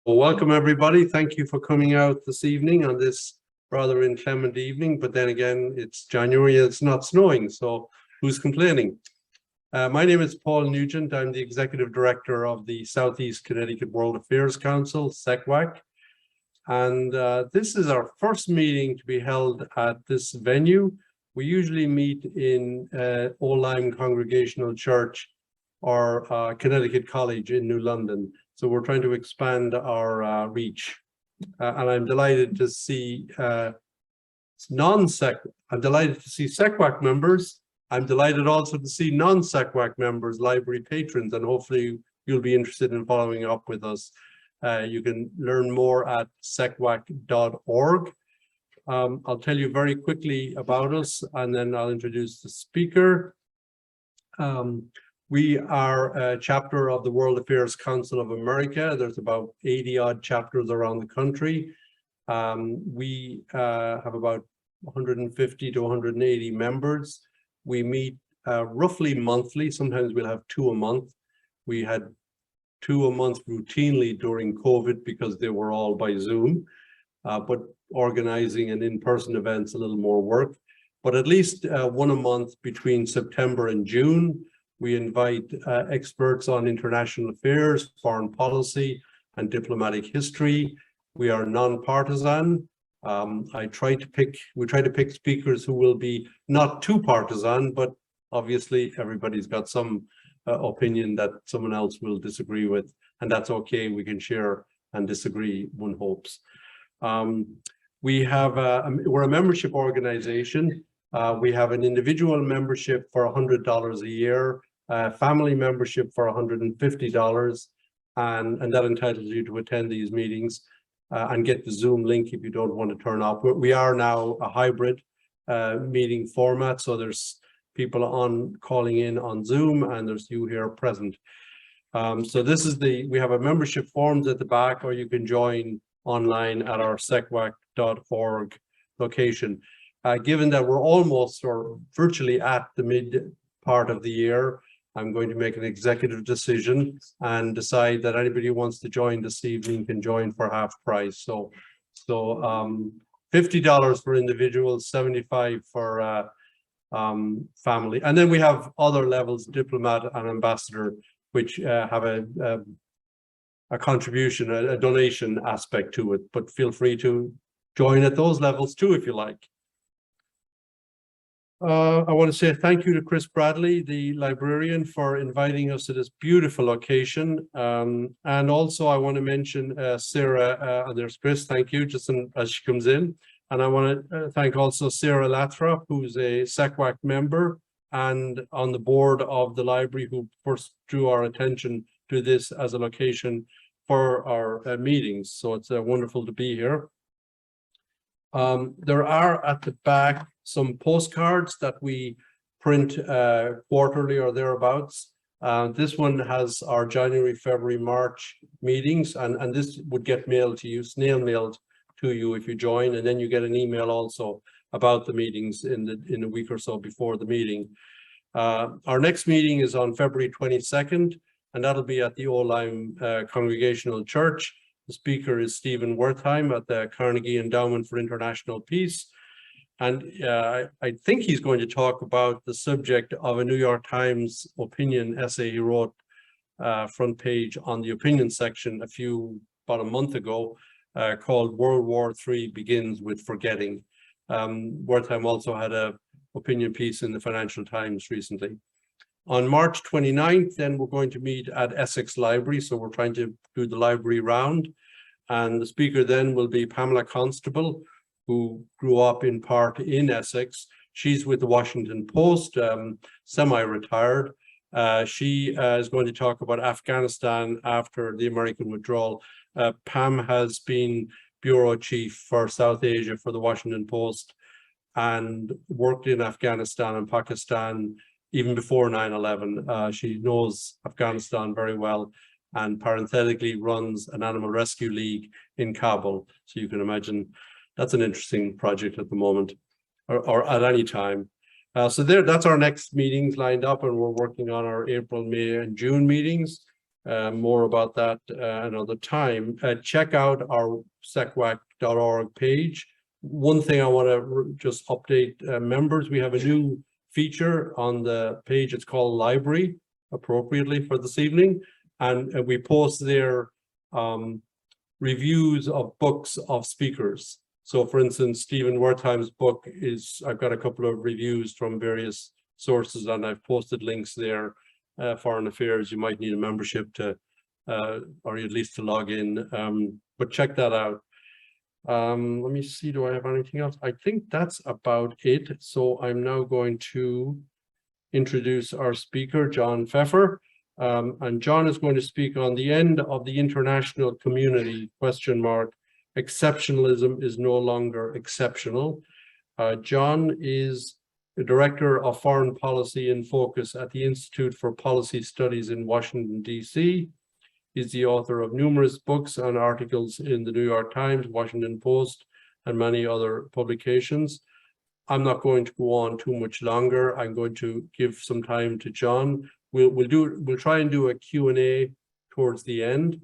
Well, welcome everybody. Thank you for coming out this evening on this rather inclement evening, but then again, it's January and it's not snowing, so who's complaining? My name is Paul Nugent. I'm the Executive Director of the Southeast Connecticut World Affairs Council, SECWAC, and this is our first meeting to be held at this venue. We usually meet in Old Lyme Congregational Church or Connecticut College in New London. So we're trying to expand our reach, and I'm delighted to see SECWAC members. I'm delighted also to see non-SECWAC members, library patrons, and hopefully you'll be interested in following up with us. You can learn more at secwac.org. I'll tell you very quickly about us, and then I'll introduce the speaker. We are a chapter of the World Affairs Council of America. There's about 80 odd chapters around the country. We have about 150 to 180 members. We meet roughly monthly. Sometimes we'll have 2 a month. We had 2 a month routinely during COVID because they were all by Zoom, but organizing an in-person event's a little more work. But at least 1 a month between September and June. We invite experts on international affairs, foreign policy, and diplomatic history. We are non-partisan. We try to pick speakers who will be not too partisan, but obviously everybody's got some opinion that someone else will disagree with, and that's okay. We can share and disagree, one hopes. We're a membership organization. We have an individual membership for $100 a year. Family membership for $150, and that entitles you to attend these meetings and get the Zoom link if you don't want to turn up. We are now a hybrid meeting format, so there's people calling in on Zoom, and there's you here present. So this is we have a membership forms at the back, or you can join online at our secwac.org location. Given that we're almost or virtually at the mid part of the year, I'm going to make an executive decision and decide that anybody who wants to join this evening can join for half price. So $50 for individuals, $75 for family. And then we have other levels, diplomat and ambassador, which have a contribution, a donation aspect to it, but feel free to join at those levels too, if you like. I want to say thank you to Chris Bradley, the librarian, for inviting us to this beautiful location. And also I want to mention Sarah, and there's Chris, thank you, just as she comes in. And I want to thank also Sarah Lathrop, who's a SECWAC member and on the board of the library, who first drew our attention to this as a location for our meetings. So it's wonderful to be here. There are at the back some postcards that we print quarterly or thereabouts. This one has our January, February, March meetings, and this would get mailed to you, snail mailed to you if you join, and then you get an email also about the meetings in a week or so before the meeting. Our next meeting is on February 22nd, and that'll be at the Old Lyme Congregational Church. The speaker is Stephen Wertheim at the Carnegie Endowment for International Peace. And I think he's going to talk about the subject of a New York Times opinion essay he wrote front page on the opinion section about a month ago, called World War III Begins with Forgetting. Wertheim also had an opinion piece in the Financial Times recently. On March 29th, then we're going to meet at Essex Library. So we're trying to do the library round. And the speaker then will be Pamela Constable, who grew up in part in Essex. She's with the Washington Post, semi-retired. She is going to talk about Afghanistan after the American withdrawal. Pam has been bureau chief for South Asia for the Washington Post and worked in Afghanistan and Pakistan even before 9/11. She knows Afghanistan very well, and parenthetically runs an animal rescue league in Kabul. So you can imagine that's an interesting project at the moment, or at any time. So that's our next meetings lined up, and we're working on our April, May, and June meetings. more about that another time. Check out our SECWAC.org page. One thing I want to just update members, we have a new feature on the page. It's called Library, appropriately for this evening. And we post there reviews of books of speakers. So for instance, Stephen Wertheim's book I've got a couple of reviews from various sources, and I've posted links there. Foreign Affairs, you might need a membership to, or at least to log in, but check that out. Let me see, do I have anything else? I think that's about it. So I'm now going to introduce our speaker, John Feffer. And John is going to speak on the end of the international community, ? Exceptionalism is no longer exceptional. John is the Director of Foreign Policy in Focus at the Institute for Policy Studies in Washington, D.C. He's the author of numerous books and articles in the New York Times, Washington Post, and many other publications. I'm not going to go on too much longer. I'm going to give some time to John. We'll try and do a Q&A towards the end.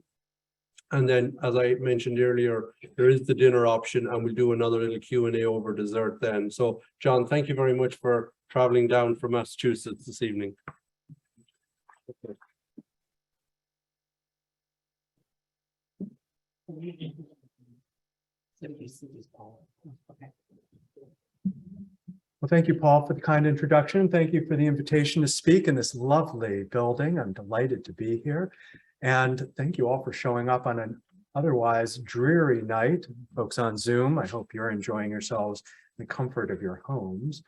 And then, as I mentioned earlier, there is the dinner option, and we'll do another little Q&A over dessert then. So, John, thank you very much for traveling down from Massachusetts this evening. Well, thank you, Paul, for the kind introduction. Thank you for the invitation to speak in this lovely building. I'm delighted to be here. And thank you all for showing up on an otherwise dreary night. Folks on Zoom, I hope you're enjoying yourselves in the comfort of your homes.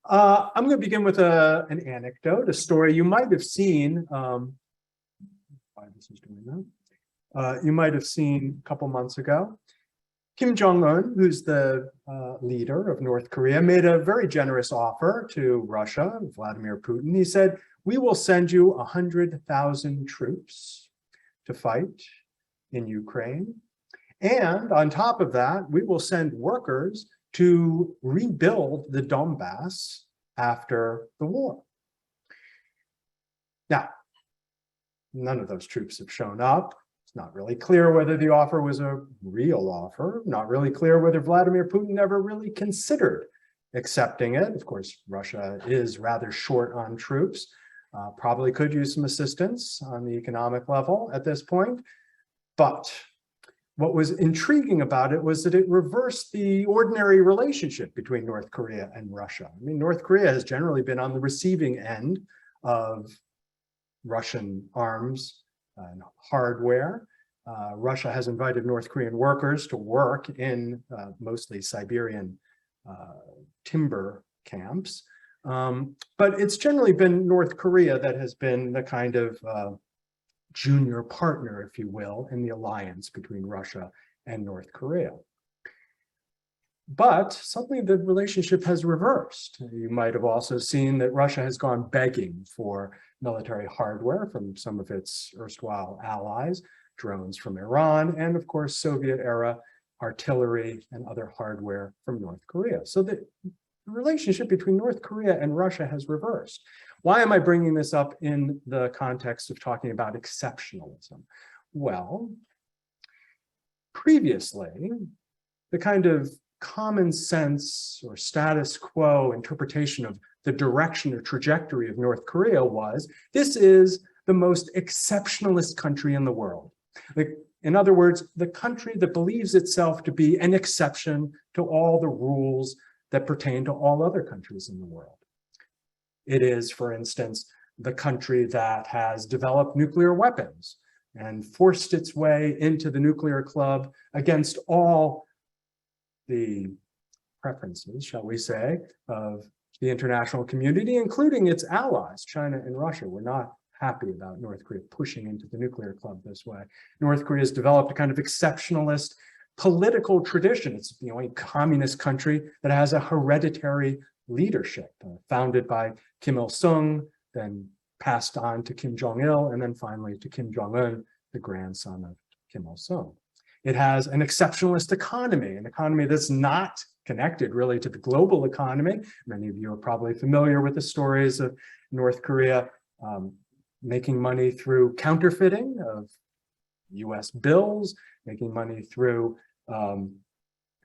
I'm going to begin with an anecdote, a story you might have seen. Why this is doing that? You might have seen a couple months ago. Kim Jong-un, who's the leader of North Korea, made a very generous offer to Russia, Vladimir Putin. He said, "We will send you 100,000 troops to fight in Ukraine. And on top of that, we will send workers to rebuild the Donbass after the war." Now, none of those troops have shown up. It's not really clear whether the offer was a real offer, not really clear whether Vladimir Putin ever really considered accepting it. Of course, Russia is rather short on troops, probably could use some assistance on the economic level at this point. But what was intriguing about it was that it reversed the ordinary relationship between North Korea and Russia. I mean, North Korea has generally been on the receiving end of Russian arms and hardware. Russia has invited North Korean workers to work in mostly Siberian timber camps. But it's generally been North Korea that has been the kind of junior partner, if you will, in the alliance between Russia and North Korea. But suddenly the relationship has reversed. You might have also seen that Russia has gone begging for military hardware from some of its erstwhile allies, drones from Iran, and of course, Soviet-era artillery and other hardware from North Korea. So the relationship between North Korea and Russia has reversed. Why am I bringing this up in the context of talking about exceptionalism? Well, previously, the kind of common sense or status quo interpretation of the direction or trajectory of North Korea was, this is the most exceptionalist country in the world. In other words, the country that believes itself to be an exception to all the rules that pertain to all other countries in the world. It is, for instance, the country that has developed nuclear weapons and forced its way into the nuclear club against all the preferences, shall we say, of the international community, including its allies. China and Russia were not happy about North Korea pushing into the nuclear club this way. North Korea has developed a kind of exceptionalist political tradition. It's the only communist country that has a hereditary leadership, founded by Kim Il-sung, then passed on to Kim Jong-il, and then finally to Kim Jong-un, the grandson of Kim Il-sung. It has an exceptionalist economy, an economy that's not connected really to the global economy. Many of you are probably familiar with the stories of North Korea making money through counterfeiting of US bills, making money through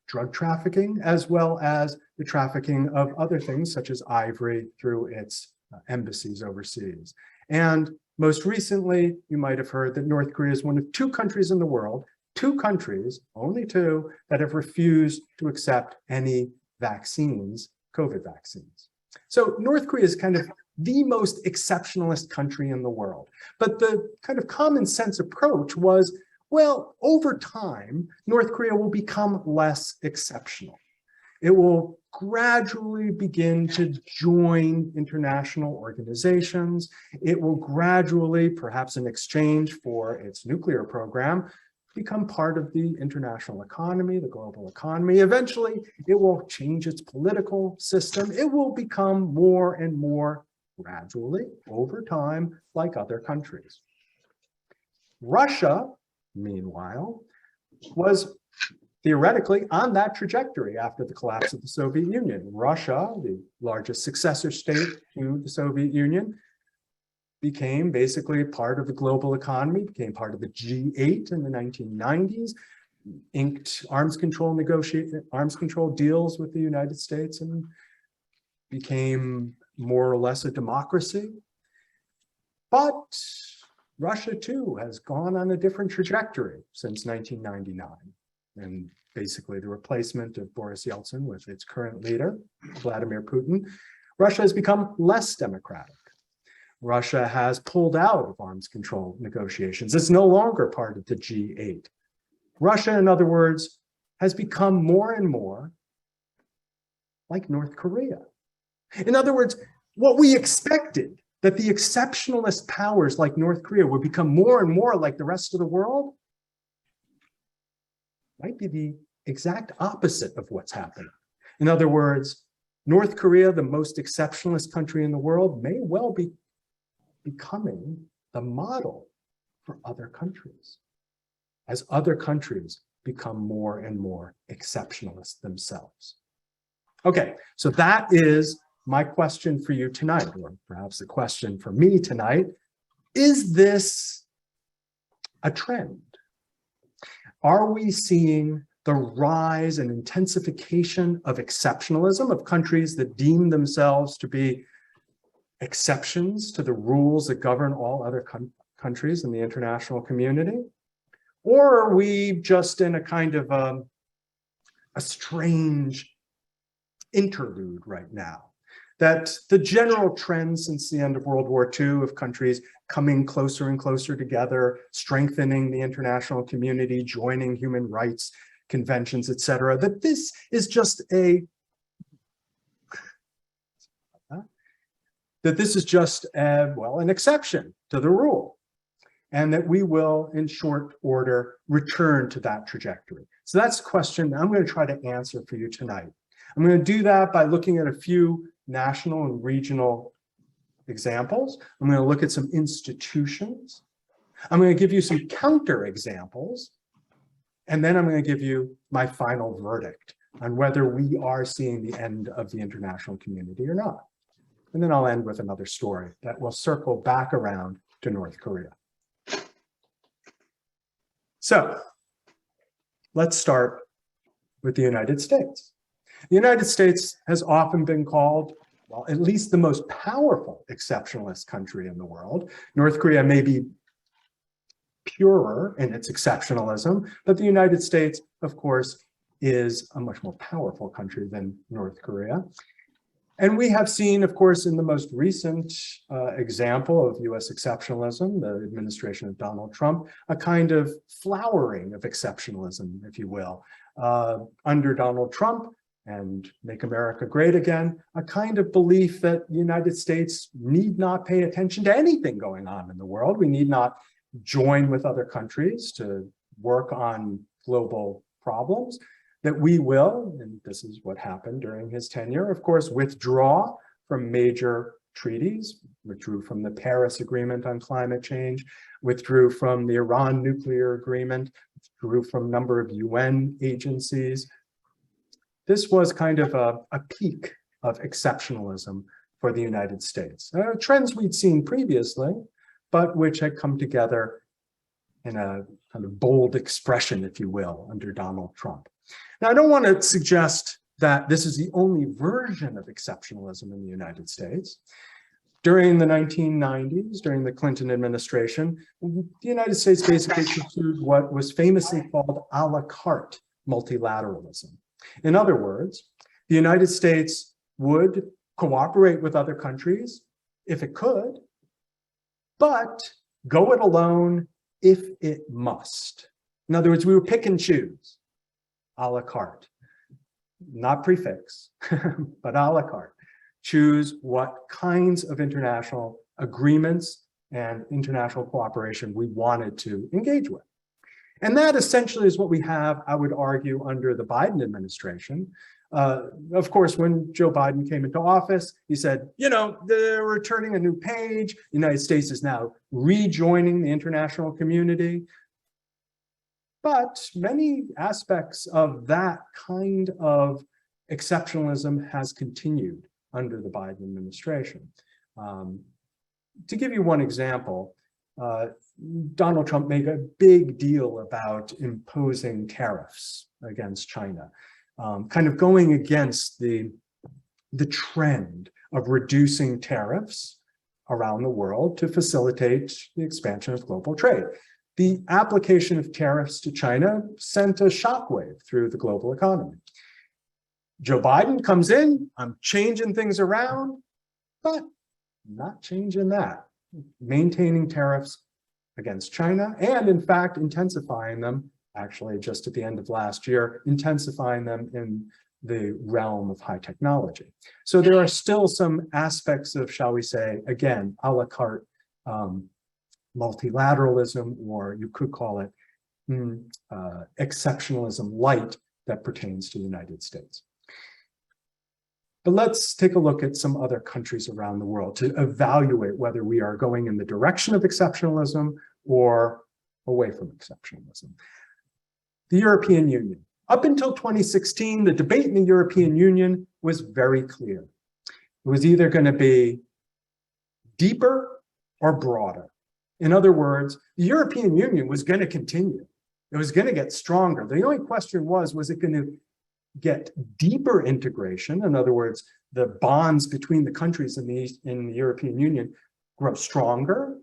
drug trafficking, as well as the trafficking of other things such as ivory through its embassies overseas. And most recently, you might have heard that North Korea is one of 2 countries in the world, 2 countries, only 2, that have refused to accept any vaccines, COVID vaccines. So North Korea is kind of the most exceptionalist country in the world. But the kind of common sense approach was, well, over time, North Korea will become less exceptional. It will gradually begin to join international organizations. It will gradually, perhaps in exchange for its nuclear program, become part of the international economy, the global economy. Eventually, it will change its political system. It will become more and more gradually, over time, like other countries. Russia, meanwhile, was theoretically on that trajectory after the collapse of the Soviet Union. Russia, the largest successor state to the Soviet Union, became basically part of the global economy, became part of the G8 in the 1990s, inked arms control deals with the United States, and became more or less a democracy. But Russia too has gone on a different trajectory since 1999. And basically the replacement of Boris Yeltsin with its current leader, Vladimir Putin, Russia has become less democratic. Russia has pulled out of arms control negotiations. It's no longer part of the G8. Russia, in other words, has become more and more like North Korea. In other words, what we expected, that the exceptionalist powers like North Korea would become more and more like the rest of the world, might be the exact opposite of what's happening. In other words, North Korea, the most exceptionalist country in the world, may well be becoming the model for other countries, as other countries become more and more exceptionalist themselves. Okay, so that is my question for you tonight, or perhaps the question for me tonight. Is this a trend? Are we seeing the rise and intensification of exceptionalism, of countries that deem themselves to be exceptions to the rules that govern all other countries in the international community? Or are we just in a kind of a strange interlude right now? That the general trend since the end of World War II of countries coming closer and closer together, strengthening the international community, joining human rights conventions, etc., that this is just an exception to the rule, and that we will, in short order, return to that trajectory. So that's the question I'm going to try to answer for you tonight. I'm going to do that by looking at a few national and regional examples. I'm going to look at some institutions. I'm going to give you some counter examples. And then I'm going to give you my final verdict on whether we are seeing the end of the international community or not. And then I'll end with another story that will circle back around to North Korea. So let's start with the United States. The United States has often been called, well, at least the most powerful exceptionalist country in the world. North Korea may be purer in its exceptionalism, but the United States, of course, is a much more powerful country than North Korea. And we have seen, of course, in the most recent example of US exceptionalism, the administration of Donald Trump, a kind of flowering of exceptionalism, if you will. Under Donald Trump, and Make America Great Again, a kind of belief that the United States need not pay attention to anything going on in the world. We need not join with other countries to work on global problems, that we will, and this is what happened during his tenure, of course, withdraw from major treaties, withdrew from the Paris Agreement on climate change, withdrew from the Iran nuclear agreement, withdrew from a number of UN agencies. This was kind of a peak of exceptionalism for the United States. Trends we'd seen previously, but which had come together in a kind of bold expression, if you will, under Donald Trump. Now, I don't want to suggest that this is the only version of exceptionalism in the United States. During the 1990s, during the Clinton administration, the United States basically pursued what was famously called a la carte multilateralism. In other words, the United States would cooperate with other countries if it could, but go it alone if it must. In other words, we would pick and choose, a la carte, not prefix, but a la carte. Choose what kinds of international agreements and international cooperation we wanted to engage with. And that essentially is what we have, I would argue, under the Biden administration. Of course, when Joe Biden came into office, he said, you know, we're turning a new page. The United States is now rejoining the international community. But many aspects of that kind of exceptionalism has continued under the Biden administration. To give you one example, Donald Trump made a big deal about imposing tariffs against China, kind of going against the trend of reducing tariffs around the world to facilitate the expansion of global trade. The application of tariffs to China sent a shockwave through the global economy. Joe Biden comes in, I'm changing things around, but not changing that. Maintaining tariffs against China and, in fact, intensifying them, actually just at the end of last year, intensifying them in the realm of high technology. So there are still some aspects of, shall we say, again, a la carte multilateralism, or you could call it exceptionalism light, that pertains to the United States. But let's take a look at some other countries around the world to evaluate whether we are going in the direction of exceptionalism or away from exceptionalism. The European Union. Up until 2016, the debate in the European Union was very clear. It was either going to be deeper or broader. In other words, the European Union was going to continue. It was going to get stronger. The only question was it going to get deeper integration? In other words, the bonds between the countries in the European Union grow stronger,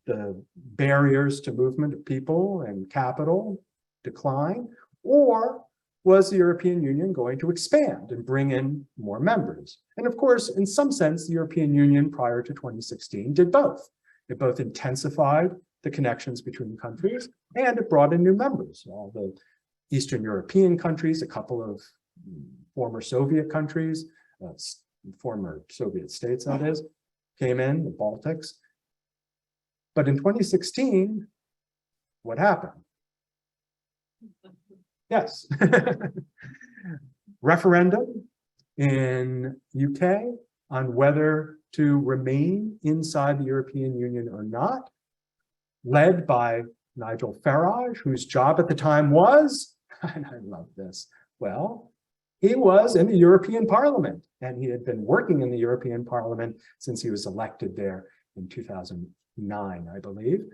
the barriers to movement of people and capital decline, or was the European Union going to expand and bring in more members? And of course, in some sense, the European Union prior to 2016 did both. It both intensified the connections between countries and it brought in new members. All the Eastern European countries, a couple of former Soviet countries, former Soviet states, that is, came in, the Baltics. But in 2016, what happened? Yes. Referendum in UK on whether to remain inside the European Union or not, led by Nigel Farage, whose job at the time was, and I love this, well, he was in the European Parliament, and he had been working in the European Parliament since he was elected there in 2009, I believe.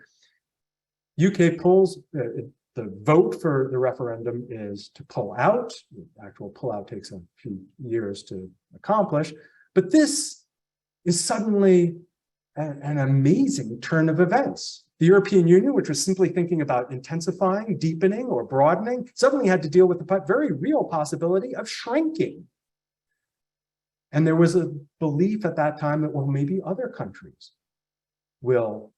UK pulls, the vote for the referendum is to pull out. The actual pullout takes a few years to accomplish, but this is suddenly an amazing turn of events. The European Union, which was simply thinking about intensifying, deepening, or broadening, suddenly had to deal with the very real possibility of shrinking. And there was a belief at that time that, well, maybe other countries will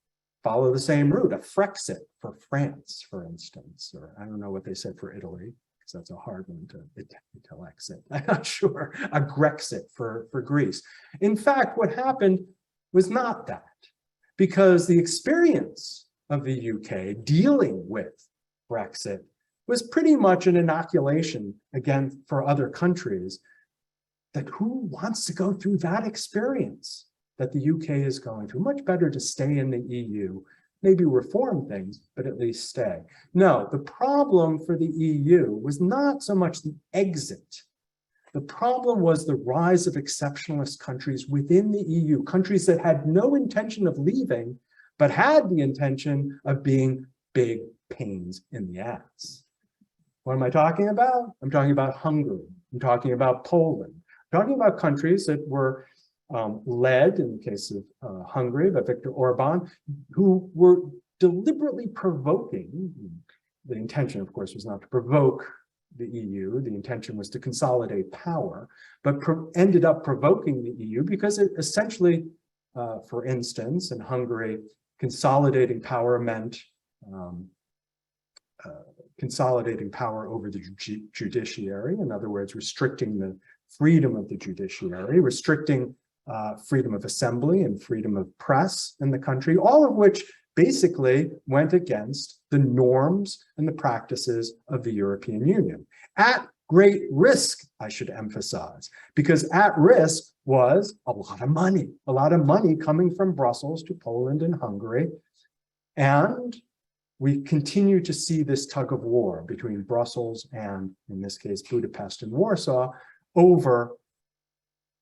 follow the same route, a Frexit for France, for instance, or I don't know what they said for Italy, because that's a hard one to exit. I'm not sure. A Grexit for Greece. In fact, what happened was not that, because the experience of the UK dealing with Brexit was pretty much an inoculation, again, for other countries, that who wants to go through that experience that the UK is going through? Much better to stay in the EU, maybe reform things, but at least stay. No, the problem for the EU was not so much the exit. The problem was the rise of exceptionalist countries within the EU, countries that had no intention of leaving, but had the intention of being big pains in the ass. What am I talking about? I'm talking about Hungary. I'm talking about Poland. I'm talking about countries that were led, in the case of Hungary, by Viktor Orban, who were deliberately provoking. The intention, of course, was not to provoke the EU. The intention was to consolidate power, but ended up provoking the EU because it essentially, for instance, in Hungary, consolidating power meant consolidating power over the judiciary. In other words, restricting the freedom of the judiciary, restricting freedom of assembly and freedom of press in the country, all of which basically went against the norms and the practices of the European Union. At great risk, I should emphasize, because at risk was a lot of money coming from Brussels to Poland and Hungary. And we continue to see this tug of war between Brussels and, in this case, Budapest and Warsaw, over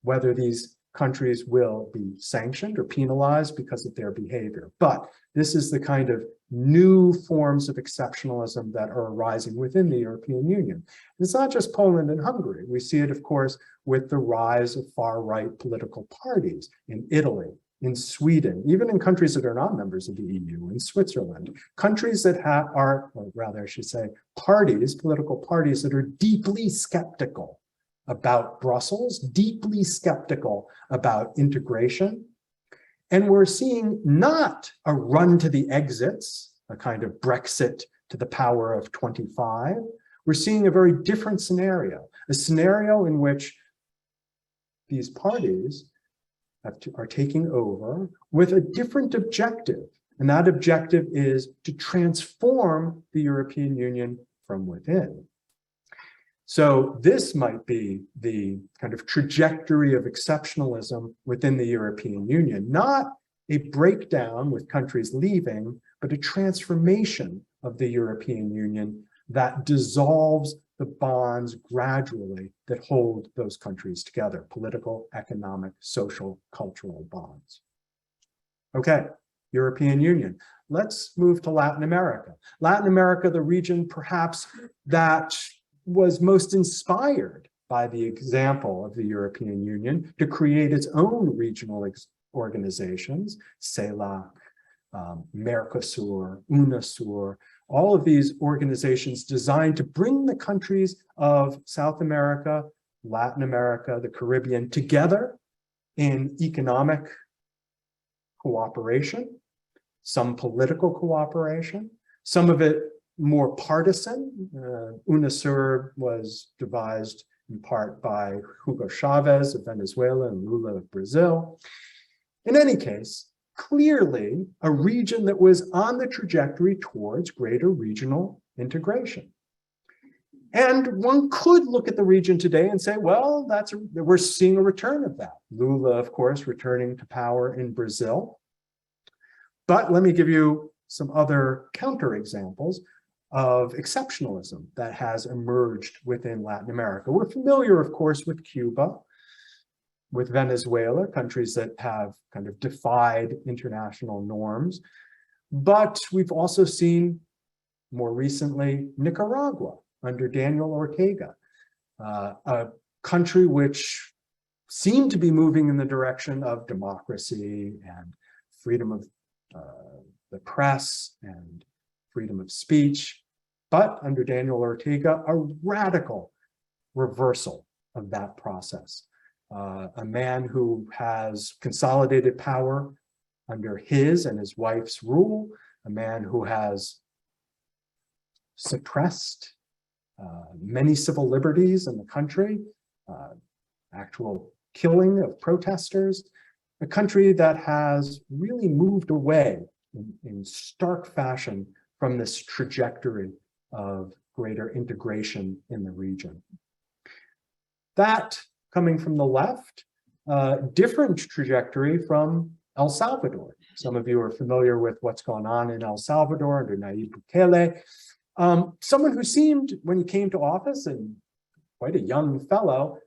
whether these countries will be sanctioned or penalized because of their behavior. But this is the kind of new forms of exceptionalism that are arising within the European Union. It's not just Poland and Hungary. We see it, of course, with the rise of far-right political parties in Italy, in Sweden, even in countries that are not members of the EU, in Switzerland, countries that are, or rather I should say, parties, political parties that are deeply skeptical about Brussels, deeply skeptical about integration. And we're seeing not a run to the exits, a kind of Brexit to the power of 25. We're seeing a very different scenario, a scenario in which these parties are taking over with a different objective. And that objective is to transform the European Union from within. So this might be the kind of trajectory of exceptionalism within the European Union, not a breakdown with countries leaving, but a transformation of the European Union that dissolves the bonds gradually that hold those countries together: political, economic, social, cultural bonds. Okay, European Union. Let's move to Latin America. Latin America, the region perhaps that was most inspired by the example of the European Union to create its own regional organizations, CELAC, Mercosur, UNASUR, all of these organizations designed to bring the countries of South America, Latin America, the Caribbean together in economic cooperation, some political cooperation, some of it more partisan. UNASUR was devised in part by Hugo Chavez of Venezuela and Lula of Brazil. In any case, clearly a region that was on the trajectory towards greater regional integration. And one could look at the region today and say, well, we're seeing a return of that. Lula, of course, returning to power in Brazil. But let me give you some other counterexamples of exceptionalism that has emerged within Latin America. We're familiar, of course, with Cuba, with Venezuela, countries that have kind of defied international norms. But we've also seen more recently Nicaragua under Daniel Ortega, a country which seemed to be moving in the direction of democracy and freedom of the press and freedom of speech, but under Daniel Ortega, a radical reversal of that process. A man who has consolidated power under his and his wife's rule, a man who has suppressed many civil liberties in the country, actual killing of protesters, a country that has really moved away in stark fashion from this trajectory of greater integration in the region. That, coming from the left, different trajectory from El Salvador. Some of you are familiar with what's going on in El Salvador under Nayib Bukele. Someone who seemed, when he came to office, and quite a young fellow,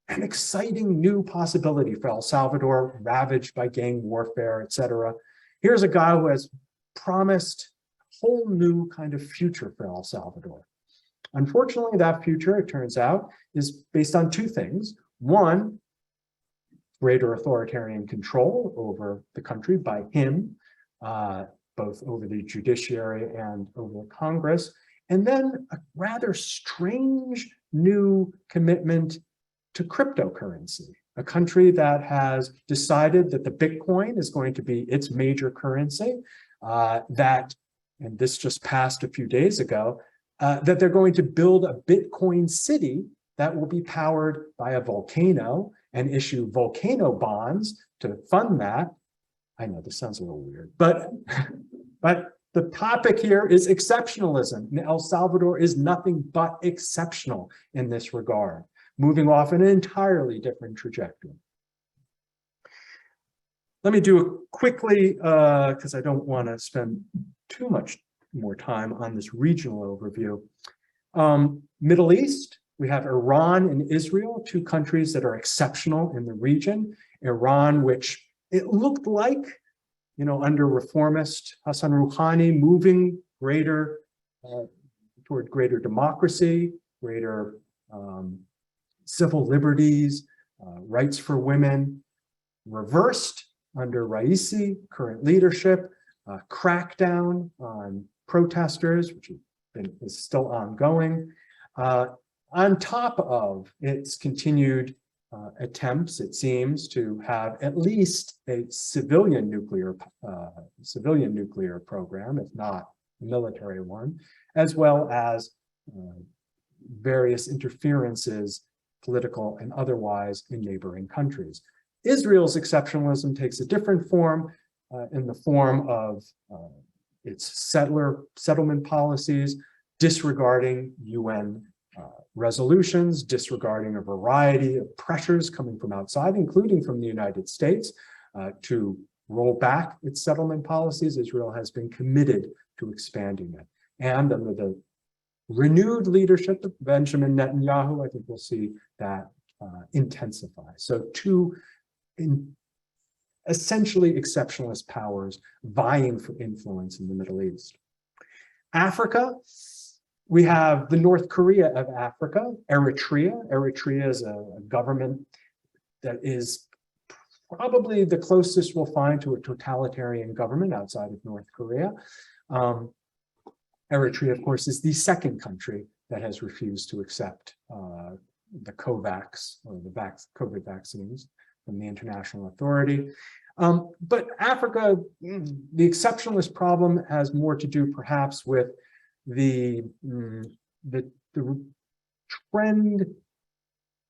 an exciting new possibility for El Salvador, ravaged by gang warfare, etc. Here's a guy who has promised a whole new kind of future for El Salvador. Unfortunately, that future, it turns out, is based on two things. One, greater authoritarian control over the country by him, both over the judiciary and over the Congress, and then a rather strange new commitment to cryptocurrency, a country that has decided that the Bitcoin is going to be its major currency, and this just passed a few days ago, that they're going to build a Bitcoin city that will be powered by a volcano and issue volcano bonds to fund that. I know this sounds a little weird, but the topic here is exceptionalism. El Salvador is nothing but exceptional in this regard, moving off an entirely different trajectory. Let me do it quickly, because I don't want to spend too much more time on this regional overview. Middle East, we have Iran and Israel, two countries that are exceptional in the region. Iran, which it looked like, under reformist Hassan Rouhani, moving toward greater democracy, greater civil liberties, rights for women, reversed under Raisi, current leadership, crackdown on protesters, which is still ongoing, on top of its continued attempts, it seems, to have at least a civilian nuclear program, if not a military one, as well as various interferences, political and otherwise, in neighboring countries. Israel's exceptionalism takes a different form, in the form of its settlement policies, disregarding UN resolutions, disregarding a variety of pressures coming from outside, including from the United States, to roll back its settlement policies. Israel has been committed to expanding it. And under the renewed leadership of Benjamin Netanyahu, I think we'll see that intensify. So two essentially exceptionalist powers vying for influence in the Middle East. Africa, we have the North Korea of Africa, Eritrea. Eritrea is a government that is probably the closest we'll find to a totalitarian government outside of North Korea. Eritrea, of course, is the second country that has refused to accept the COVAX, or the COVID vaccines, from the international authority. But Africa, the exceptionalist problem has more to do perhaps with the trend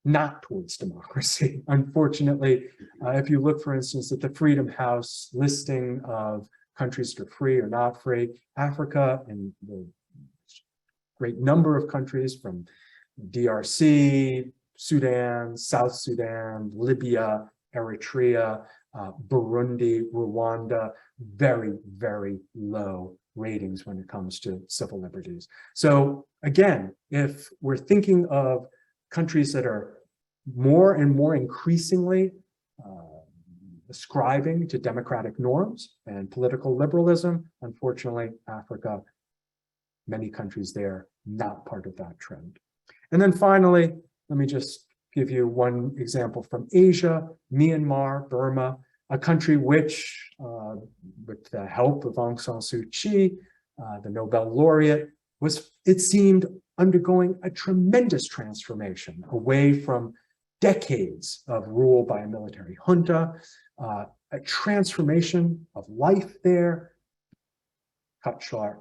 not towards democracy. Unfortunately, if you look, for instance, at the Freedom House listing of countries that are free or not free, Africa and the great number of countries from DRC, Sudan, South Sudan, Libya, Eritrea, Burundi, Rwanda, very, very low ratings when it comes to civil liberties. So again, if we're thinking of countries that are more and more increasingly ascribing to democratic norms and political liberalism, unfortunately, Africa, many countries there, not part of that trend. And then finally, let me just give you one example from Asia, Myanmar, Burma, a country which, with the help of Aung San Suu Kyi, the Nobel laureate, was, it seemed, undergoing a tremendous transformation away from decades of rule by a military junta, a transformation of life there, cut short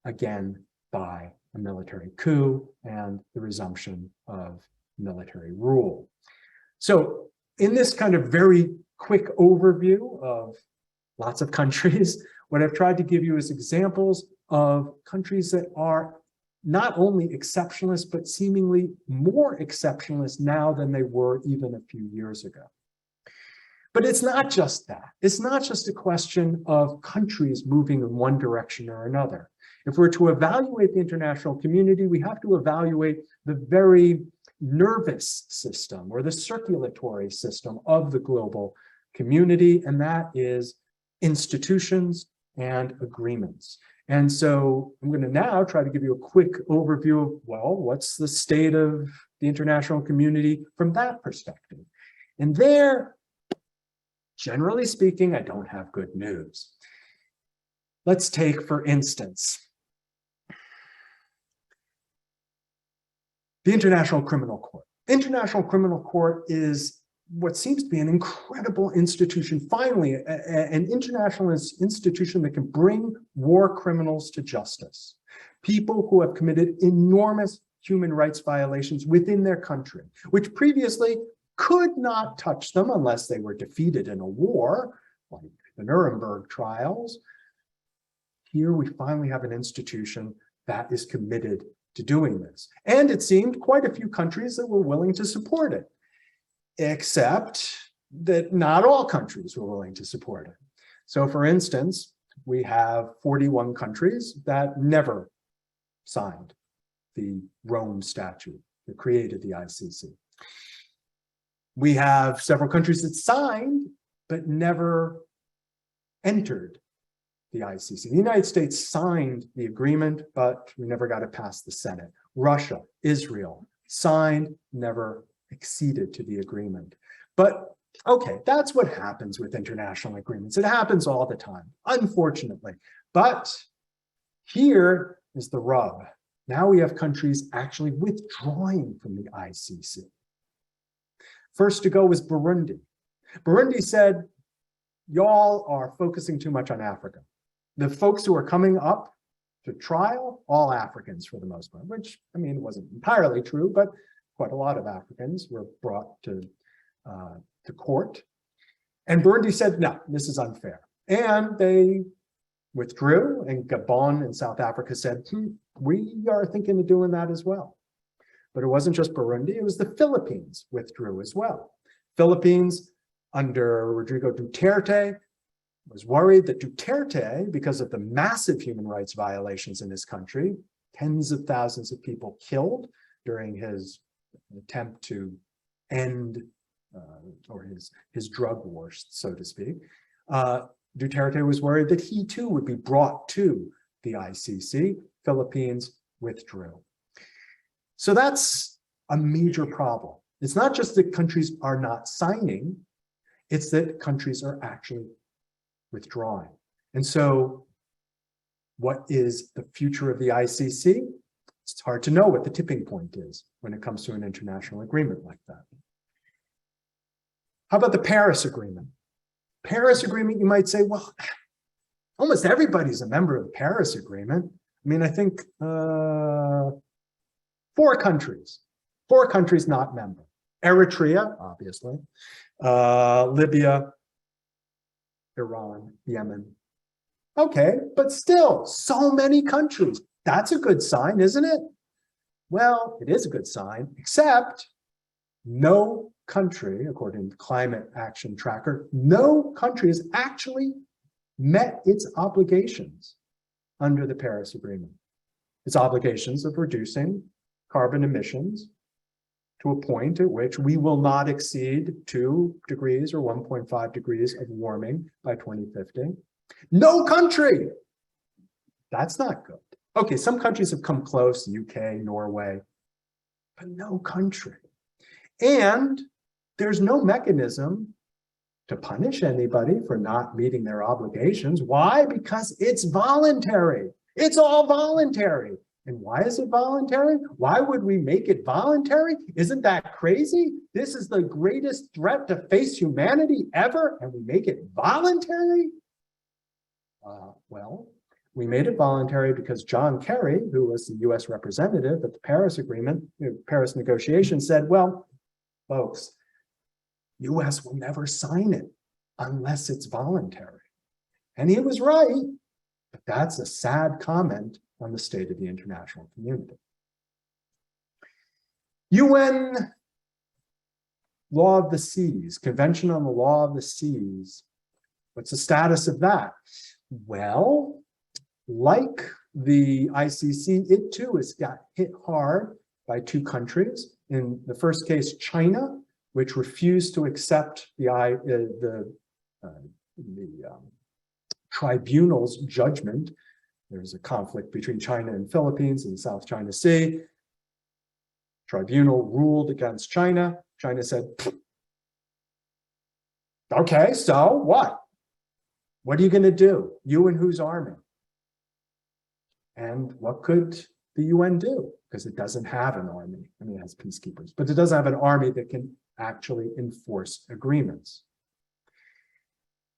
again by a military coup and the resumption of military rule. So in this kind of very quick overview of lots of countries, what I've tried to give you is examples of countries that are not only exceptionalist, but seemingly more exceptionalist now than they were even a few years ago. But it's not just that. It's not just a question of countries moving in one direction or another. If we're to evaluate the international community, we have to evaluate the very nervous system or the circulatory system of the global community, and that is institutions, and agreements. And so I'm going to now try to give you a quick overview of, well, what's the state of the international community from that perspective? And there, generally speaking, I don't have good news. Let's take, for instance, the International Criminal Court. International Criminal Court is what seems to be an incredible institution, finally, an international institution that can bring war criminals to justice. People who have committed enormous human rights violations within their country, which previously could not touch them unless they were defeated in a war, like the Nuremberg trials. Here we finally have an institution that is committed to doing this. And it seemed quite a few countries that were willing to support it, except that not all countries were willing to support it. So for instance, we have 41 countries that never signed the Rome Statute that created the ICC. We have several countries that signed, but never entered the ICC. The United States signed the agreement, but we never got it past the Senate. Russia, Israel, signed, never acceded to the agreement. But okay, that's what happens with international agreements. It happens all the time, unfortunately. But here is the rub. Now we have countries actually withdrawing from the ICC. First to go was Burundi. Burundi said, y'all are focusing too much on Africa. The folks who are coming up to trial, all Africans for the most part, which, I mean, wasn't entirely true, but quite a lot of Africans were brought to court. And Burundi said, no, this is unfair. And they withdrew, and Gabon and South Africa said, we are thinking of doing that as well. But it wasn't just Burundi, it was the Philippines withdrew as well. Philippines, under Rodrigo Duterte, was worried that Duterte, because of the massive human rights violations in his country, tens of thousands of people killed during his attempt to end or his drug wars, so to speak. Duterte was worried that he too would be brought to the ICC. Philippines withdrew. So that's a major problem. It's not just that countries are not signing, it's that countries are actually withdrawing. And so what is the future of the ICC? It's hard to know what the tipping point is when it comes to an international agreement like that. How about the Paris Agreement? Paris Agreement, you might say, well, almost everybody's a member of the Paris Agreement. I mean, I think 4 countries not member. Eritrea, obviously, Libya, Iran, Yemen. Okay, but still, so many countries. That's a good sign, isn't it? Well, it is a good sign, except no country, according to Climate Action Tracker, no country has actually met its obligations under the Paris Agreement. Its obligations of reducing carbon emissions to a point at which we will not exceed 2 degrees or 1.5 degrees of warming by 2050. No country! That's not good. Okay, some countries have come close, UK, Norway, but no country. And there's no mechanism to punish anybody for not meeting their obligations. Why? Because it's voluntary. It's all voluntary. And why is it voluntary? Why would we make it voluntary? Isn't that crazy? This is the greatest threat to face humanity ever, and we make it voluntary? Well, we made it voluntary because John Kerry, who was the US representative at the Paris Agreement, Paris negotiations, said, well, folks, US will never sign it unless it's voluntary. And he was right, but that's a sad comment on the state of the international community. UN Law of the Seas, Convention on the Law of the Seas. What's the status of that? Well, like the ICC, it too has got hit hard by 2 countries. In the first case, China, which refused to accept the tribunal's judgment. There's a conflict between China and Philippines in the South China Sea. Tribunal ruled against China. China said, okay, so what? What are you going to do? You and whose army? And what could the UN do? Because it doesn't have an army. I mean, it has peacekeepers, but it doesn't have an army that can actually enforce agreements.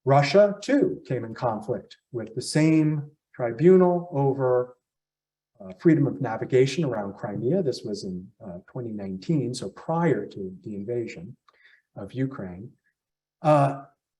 Russia, too, came in conflict with the same tribunal over freedom of navigation around Crimea. This was in 2019, so prior to the invasion of Ukraine.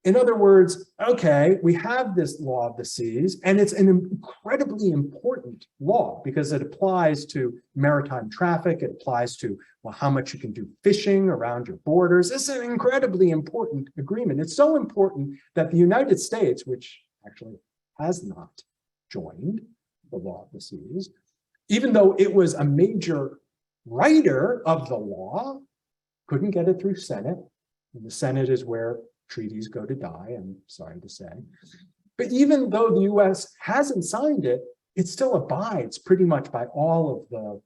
In other words, okay, we have this law of the seas, and it's an incredibly important law because it applies to maritime traffic. It applies to, well, how much you can do fishing around your borders. This is an incredibly important agreement. It's so important that the United States, which actually has not joined the law of the seas, even though it was a major writer of the law, couldn't get it through Senate. And the Senate is where treaties go to die, I'm sorry to say. But even though the US hasn't signed it, it still abides pretty much by all of the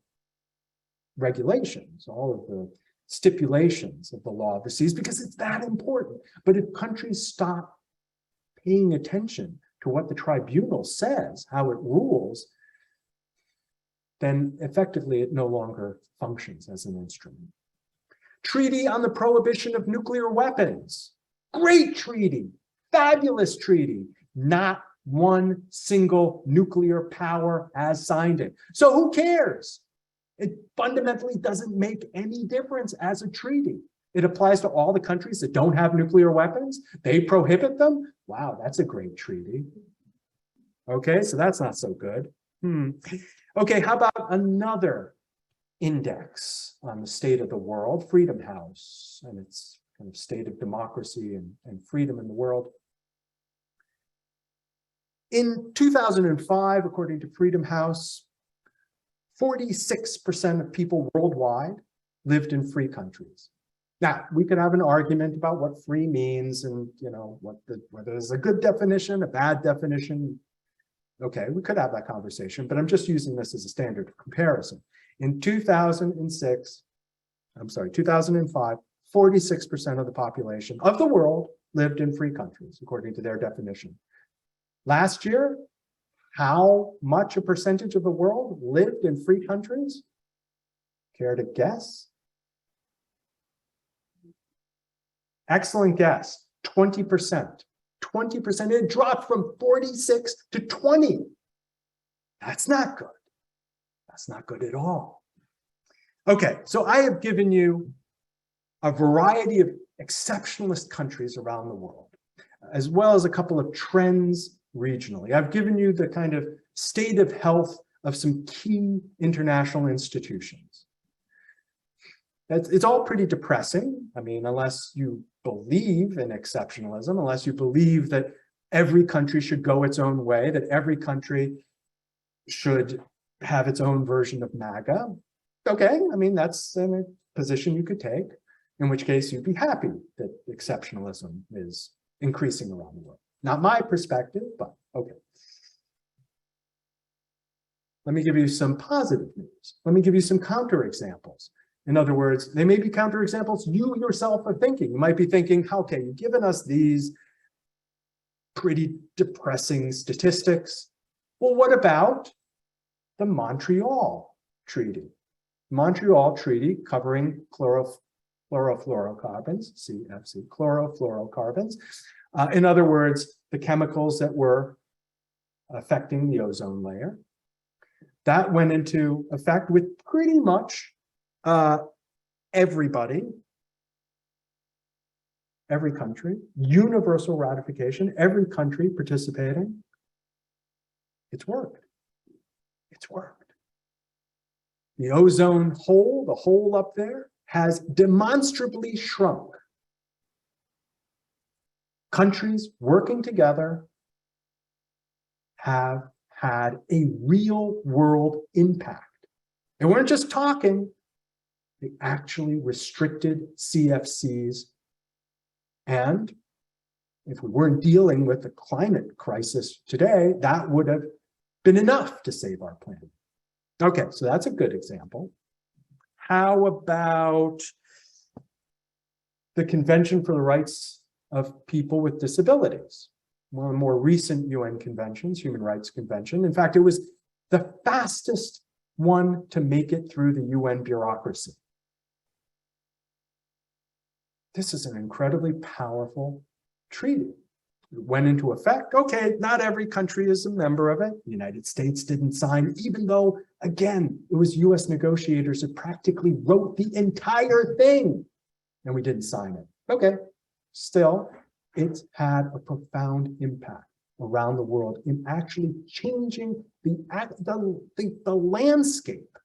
regulations, all of the stipulations of the law of the seas, because it's that important. But if countries stop paying attention to what the tribunal says, how it rules, then effectively it no longer functions as an instrument. Treaty on the Prohibition of Nuclear Weapons. Great treaty, fabulous treaty. Not one single nuclear power has signed it. So who cares? It fundamentally doesn't make any difference as a treaty. It applies to all the countries that don't have nuclear weapons. They prohibit them. Wow, that's a great treaty. Okay, so that's not so good. Okay, how about another index on the state of the world, Freedom House, and its kind of state of democracy and freedom in the world. In 2005, according to Freedom House, 46% of people worldwide lived in free countries. Now, we could have an argument about what free means and, you know, whether there's a good definition, a bad definition. Okay, we could have that conversation, but I'm just using this as a standard of comparison. In 2005, 46% of the population of the world lived in free countries, according to their definition. Last year, how much a percentage of the world lived in free countries? Care to guess? Excellent guess, 20%. 20%, it dropped from 46 to 20. That's not good. That's not good at all. Okay, so I have given you a variety of exceptionalist countries around the world, as well as a couple of trends regionally. I've given you the kind of state of health of some key international institutions. It's all pretty depressing. I mean, unless you believe in exceptionalism, unless you believe that every country should go its own way, that every country should have its own version of MAGA. Okay, I mean, that's a position you could take, in which case you'd be happy that exceptionalism is increasing around the world. Not my perspective, but okay. Let me give you some positive news. Let me give you some counterexamples. In other words, they may be counterexamples you yourself are thinking. You might be thinking, okay, you've given us these pretty depressing statistics. Well, what about the Montreal Treaty? Montreal Treaty covering chlorofluorocarbons, CFC, chlorofluorocarbons. In other words, the chemicals that were affecting the ozone layer. That went into effect with pretty much everybody, every country, universal ratification, every country participating. It's worked. It's worked. The ozone hole, the hole up there, has demonstrably shrunk. Countries working together have had a real world impact. They weren't just talking, they actually restricted CFCs and If we weren't dealing with the climate crisis today, that would have been enough to save our planet. Okay, so that's a good example. How about the Convention for the Rights of People with Disabilities? One of the more recent UN conventions, Human Rights Convention. In fact, it was the fastest one to make it through the UN bureaucracy. This is an incredibly powerful treaty. It went into effect. Okay, not every country is a member of it. The United States didn't sign, even though, again, it was US negotiators that practically wrote the entire thing, and we didn't sign it. Okay, still, it's had a profound impact around the world in actually changing the landscape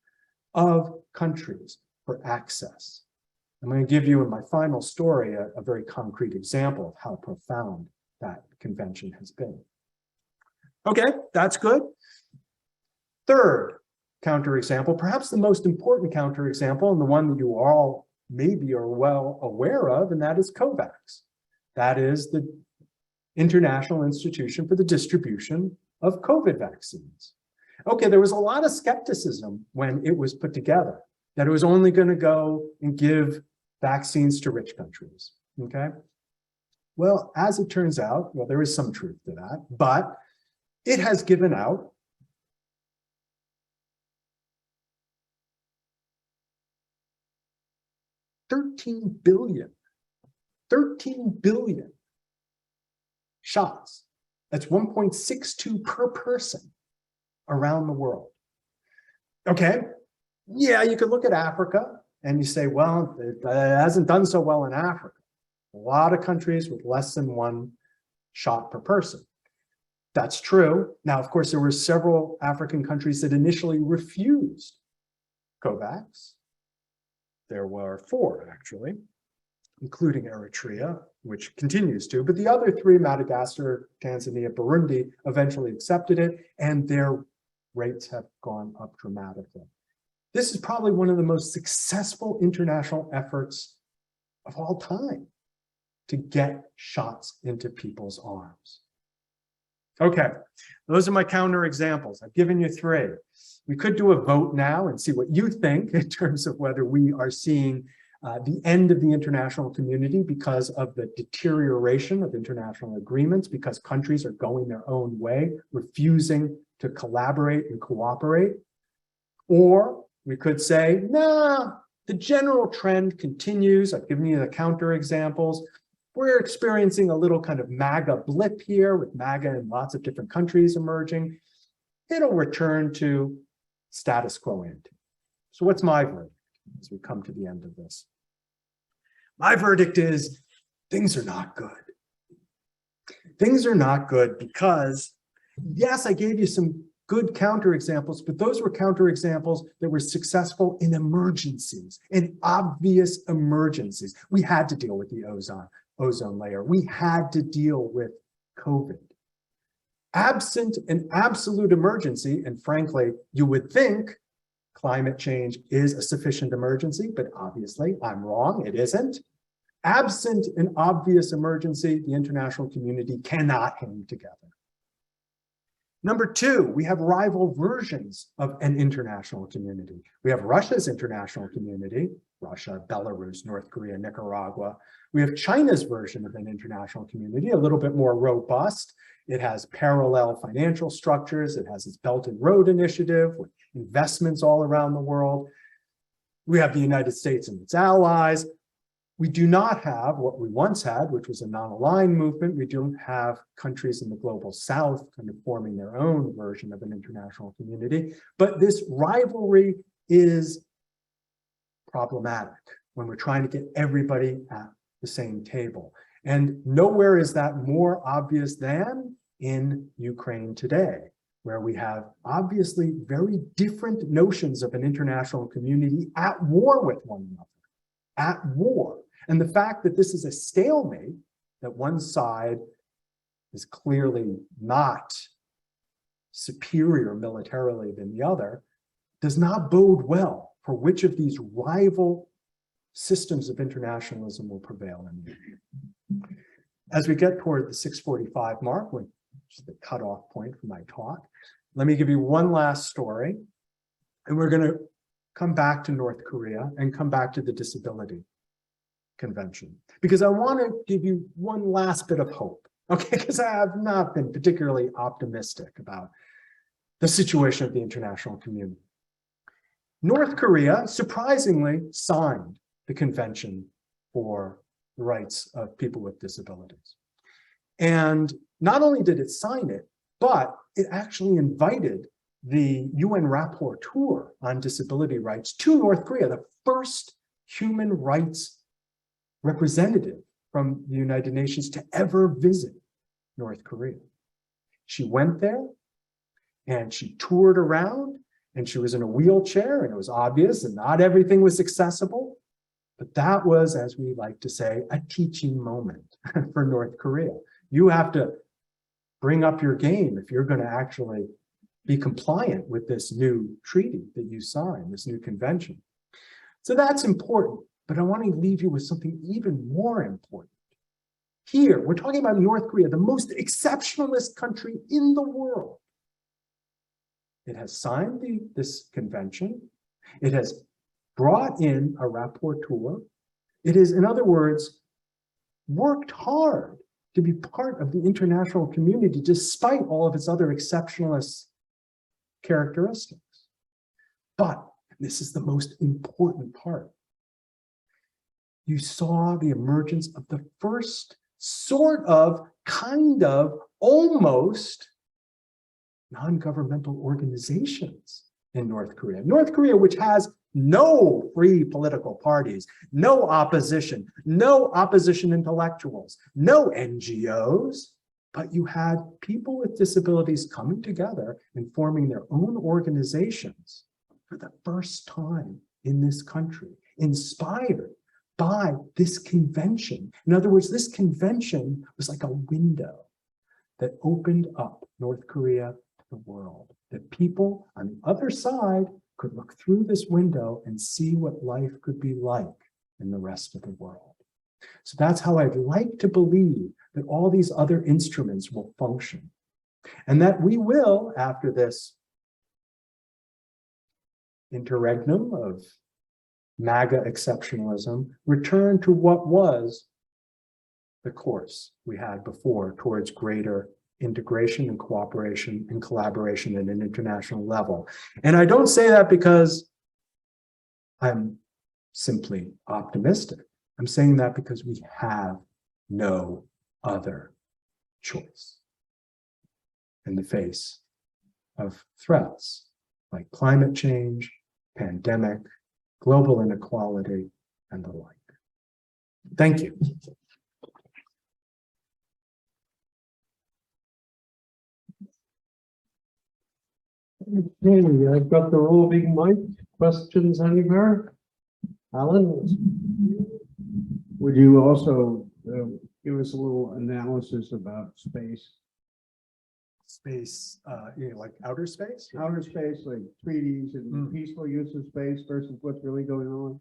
of countries for access. I'm going to give you in my final story a very concrete example of how profound that convention has been. Okay, that's good. Third counterexample, perhaps the most important counterexample, and the one that you all maybe are well aware of, and that is COVAX. That is the International Institution for the Distribution of COVID vaccines. Okay, there was a lot of skepticism when it was put together, that it was only going to go and give vaccines to rich countries, okay? Well, as it turns out, well, there is some truth to that, but it has given out $13 billion shots. That's 1.62 per person around the world. Okay, yeah, you could look at Africa and you say, well, it hasn't done so well in Africa. A lot of countries with less than one shot per person. That's true. Now, of course, there were several African countries that initially refused COVAX. There were 4, actually, including Eritrea, which continues to, but the other 3, Madagascar, Tanzania, Burundi, eventually accepted it, and their rates have gone up dramatically. This is probably one of the most successful international efforts of all time to get shots into people's arms. Okay, those are my counter examples. I've given you 3. We could do a vote now and see what you think in terms of whether we are seeing the end of the international community because of the deterioration of international agreements, because countries are going their own way, refusing to collaborate and cooperate. Or we could say, nah, the general trend continues. I've given you the counter examples. We're experiencing a little kind of MAGA blip here with MAGA in lots of different countries emerging. It'll return to status quo ante. So what's my verdict as we come to the end of this? My verdict is things are not good. Things are not good because, yes, I gave you some good counterexamples, but those were counterexamples that were successful in emergencies, in obvious emergencies. We had to deal with the ozone layer. We had to deal with COVID. Absent an absolute emergency, and frankly, you would think climate change is a sufficient emergency, but obviously I'm wrong, it isn't. Absent an obvious emergency, the international community cannot hang together. Number 2, we have rival versions of an international community. We have Russia's international community, Russia, Belarus, North Korea, Nicaragua. We have China's version of an international community, a little bit more robust. It has parallel financial structures. It has its Belt and Road Initiative with investments all around the world. We have the United States and its allies. We do not have what we once had, which was a non-aligned movement. We don't have countries in the global south kind of forming their own version of an international community. But this rivalry is problematic when we're trying to get everybody at the same table. And nowhere is that more obvious than in Ukraine today, where we have obviously very different notions of an international community at war with one another, at war. And the fact that this is a stalemate, that one side is clearly not superior militarily than the other, does not bode well for which of these rival systems of internationalism will prevail in the end. as we get toward the 6:45 mark, which is the cutoff point for my talk, let me give you one last story. And we're going to come back to North Korea and come back to the Disability Convention, because I want to give you one last bit of hope, okay? Because I have not been particularly optimistic about the situation of the international community. North Korea surprisingly signed the Convention for the Rights of People with Disabilities. And not only did it sign it, but it actually invited the UN Rapporteur on Disability Rights to North Korea, the first human rights representative from the United Nations to ever visit North Korea. She went there and she toured around, and she was in a wheelchair, and it was obvious that not everything was accessible. But that was, as we like to say, a teaching moment for North Korea. You have to bring up your game if you're going to actually be compliant with this new treaty that you signed, this new convention. So that's important, but I want to leave you with something even more important. Here, we're talking about North Korea, the most exceptionalist country in the world. It has signed this convention. It has brought in a rapporteur. It is, in other words, worked hard to be part of the international community despite all of its other exceptionalist characteristics. But this is the most important part. You saw the emergence of the first sort of, kind of, almost non-governmental organizations in North Korea. North Korea, which has no free political parties, no opposition intellectuals, no NGOs, but you had people with disabilities coming together and forming their own organizations for the first time in this country, inspired by this convention. In other words, this convention was like a window that opened up North Korea to the world, that people on the other side could look through this window and see what life could be like in the rest of the world. So that's how I'd like to believe that all these other instruments will function, and that we will, after this interregnum of MAGA exceptionalism, return to what was the course we had before towards greater integration and cooperation and collaboration at an international level. And I don't say that because I'm simply optimistic. I'm saying that because we have no other choice in the face of threats like climate change, pandemic, global inequality, and the like. Thank you. Okay, I've got the roving mic. Questions anywhere? Alan? Would you also give us a little analysis about space? Space, like outer space? Outer space, like treaties and peaceful use of space versus what's really going on?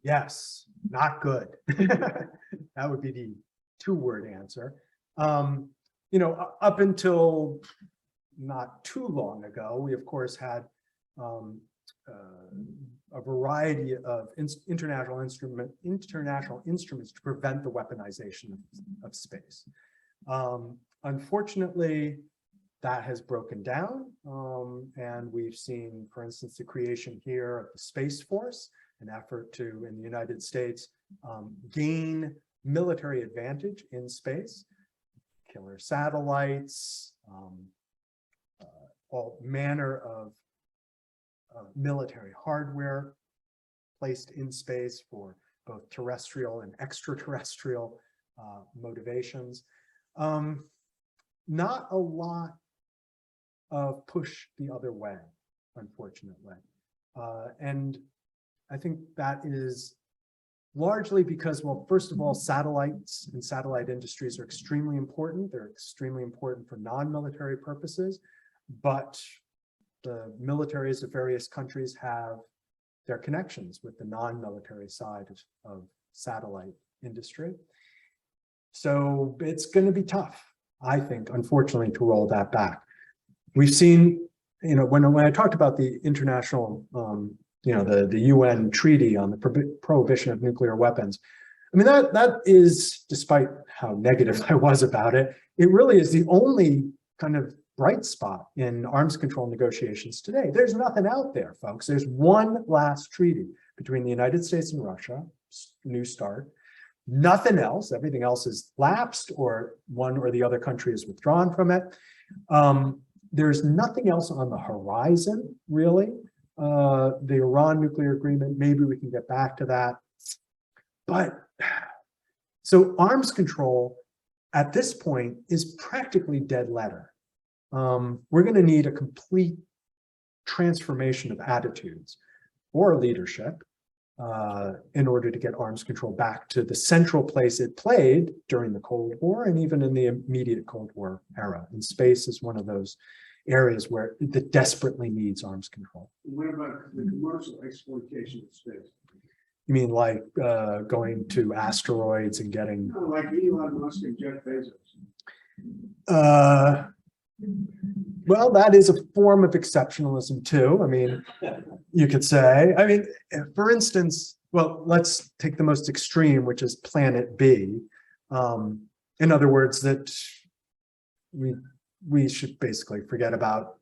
Yes, not good. That would be the two-word answer. Up until not too long ago, we of course had a variety of international instruments to prevent the weaponization of space. Unfortunately, that has broken down, and we've seen, for instance, the creation here of the Space Force, an effort to, in the United States, gain military advantage in space, killer satellites, all manner of military hardware placed in space for both terrestrial and extraterrestrial motivations. Not a lot of push the other way, unfortunately. And I think that is largely because, well, first of all, satellites and satellite industries are extremely important. They're extremely important for non-military purposes, but the militaries of various countries have their connections with the non-military side of satellite industry. So it's going to be tough, I think, unfortunately, to roll that back. We've seen, when I talked about the international, the UN treaty on the prohibition of nuclear weapons, I mean, that is, despite how negative I was about it, it really is the only kind of bright spot in arms control negotiations today. There's nothing out there, folks. There's one last treaty between the United States and Russia, New START. Nothing else. Everything else is lapsed, or one or the other country is withdrawn from it. There's nothing else on the horizon, really. The Iran nuclear agreement, maybe we can get back to that. But so arms control at this point is practically dead letter. We're going to need a complete transformation of attitudes or leadership in order to get arms control back to the central place it played during the Cold War and even in the immediate Cold War era. And space is one of those areas where it desperately needs arms control. What about the commercial exploitation of space? You mean like going to asteroids and getting... Like Elon Musk and Jeff Bezos. Well, that is a form of exceptionalism too. I mean, you could say, I mean, for instance, well, let's take the most extreme, which is Planet B. In other words, that we should basically forget about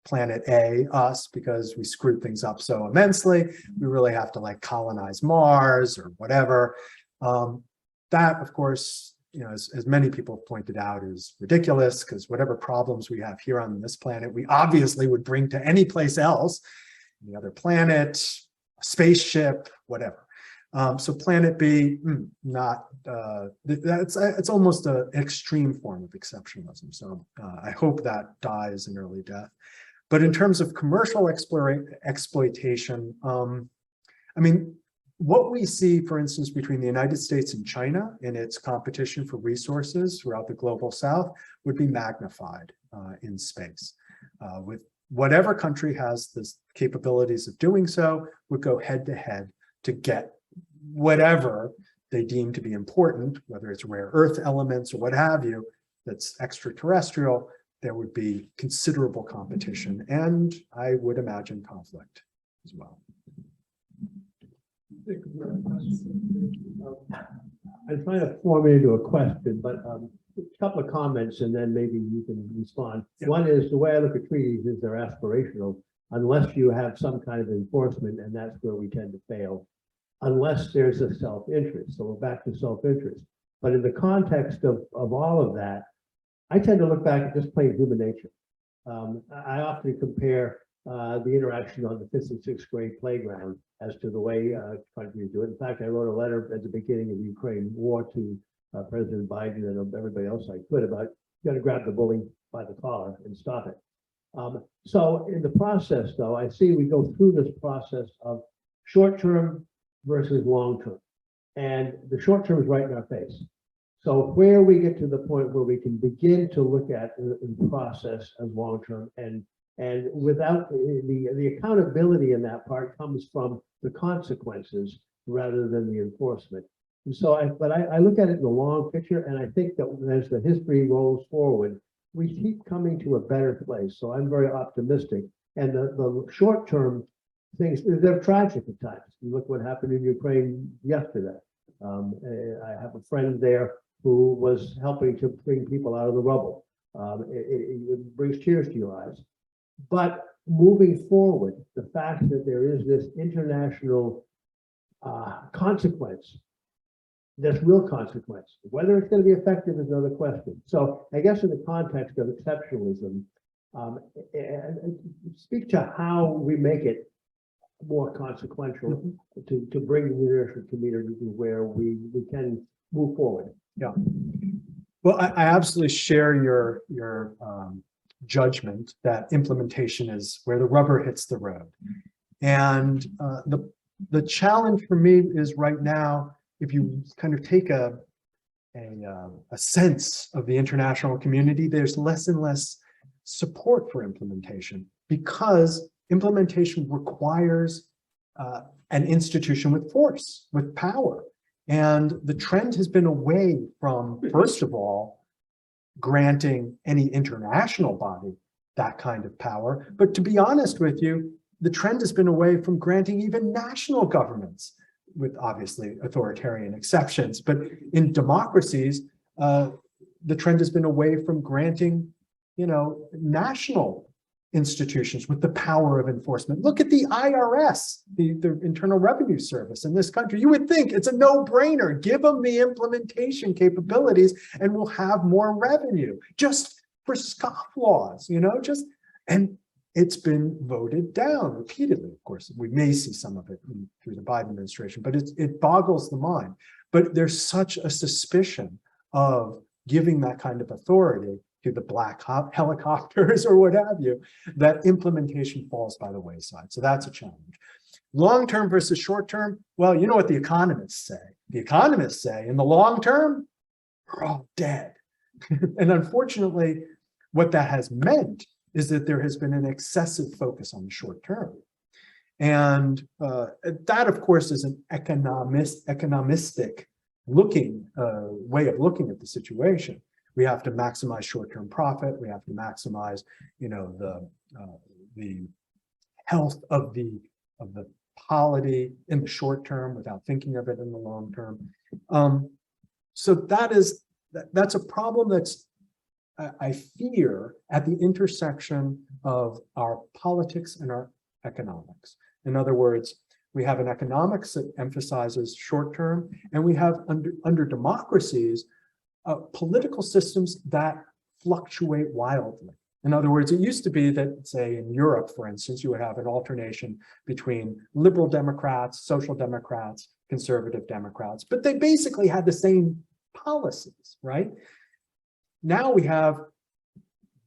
Planet A, us, because we screwed things up so immensely. We really have to like colonize Mars or whatever. That, of course, as many people have pointed out, is ridiculous, because whatever problems we have here on this planet, we obviously would bring to any place else, any other planet, a spaceship, whatever. So Planet B, it's almost an extreme form of exceptionalism. So I hope that dies an early death. But in terms of commercial exploitation, I mean, what we see, for instance, between the United States and China in its competition for resources throughout the global South would be magnified in space. With whatever country has the capabilities of doing so, would go head to head to get whatever they deem to be important, whether it's rare earth elements or what have you, that's extraterrestrial. There would be considerable competition, and I would imagine conflict as well. I'm trying to form it into a question, but a couple of comments and then maybe you can respond. Yeah. One is, the way I look at treaties is they're aspirational unless you have some kind of enforcement, and that's where we tend to fail, unless there's a self-interest. So we're back to self-interest. But in the context of all of that, I tend to look back at just plain human nature. I often compare the interaction on the 5th and 6th grade playground as to the way countries do it. In fact, I wrote a letter at the beginning of the Ukraine war to President Biden and everybody else I could about, you got to grab the bully by the collar and stop it. So in the process, though, I see we go through this process of short-term versus long-term. And the short-term is right in our face. So where we get to the point where we can begin to look at the process as long-term, and without the accountability in that part comes from the consequences rather than the enforcement. And so I look at it in the long picture, and I think that as the history rolls forward, we keep coming to a better place. So I'm very optimistic. And the short-term things, they're tragic at times. You look what happened in Ukraine yesterday. I have a friend there who was helping to bring people out of the rubble. It brings tears to your eyes. But moving forward, the fact that there is this international consequence, this real consequence, whether it's going to be effective is another question. So I guess in the context of exceptionalism, speak to how we make it more consequential to bring the international community to where we can move forward. Yeah. Well, I absolutely share your judgment that implementation is where the rubber hits the road. And the challenge for me is right now, if you kind of take a sense of the international community, there's less and less support for implementation, because implementation requires an institution with force, with power. And the trend has been away from, first of all, granting any international body that kind of power. But to be honest with you, the trend has been away from granting even national governments, with obviously authoritarian exceptions. But in democracies, the trend has been away from granting, national institutions with the power of enforcement. Look at the IRS, the Internal Revenue Service in this country. You would think it's a no-brainer. Give them the implementation capabilities and we'll have more revenue just for scofflaws, and it's been voted down repeatedly. Of course, we may see some of it through the Biden administration, but it boggles the mind. But there's such a suspicion of giving that kind of authority to the black helicopters or what have you, that implementation falls by the wayside. So that's a challenge. Long-term versus short-term, well, you know what the economists say. The economists say in the long term, we're all dead. And unfortunately, what that has meant is that there has been an excessive focus on the short term. And that, of course, is an economistic looking way of looking at the situation. We have to maximize short-term profit. We have to maximize, the health of the polity in the short term without thinking of it in the long term. So that's a problem that's, I fear, at the intersection of our politics and our economics. In other words, we have an economics that emphasizes short term, and we have under democracies, political systems that fluctuate wildly. In other words, it used to be that, say, in Europe, for instance, you would have an alternation between liberal Democrats, social Democrats, conservative Democrats, but they basically had the same policies, right? Now we have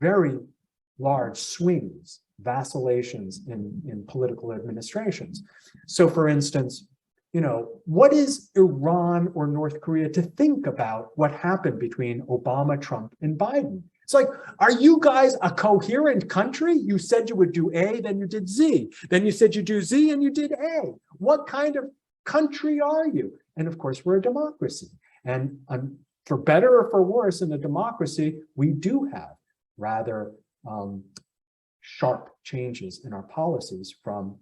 very large swings, vacillations in political administrations. So, for instance, what is Iran or North Korea to think about what happened between Obama, Trump, and Biden? It's like, are you guys a coherent country? You said you would do A, then you did Z. Then you said you do Z and you did A. What kind of country are you? And of course, we're a democracy. And for better or for worse, in a democracy, we do have rather sharp changes in our policies from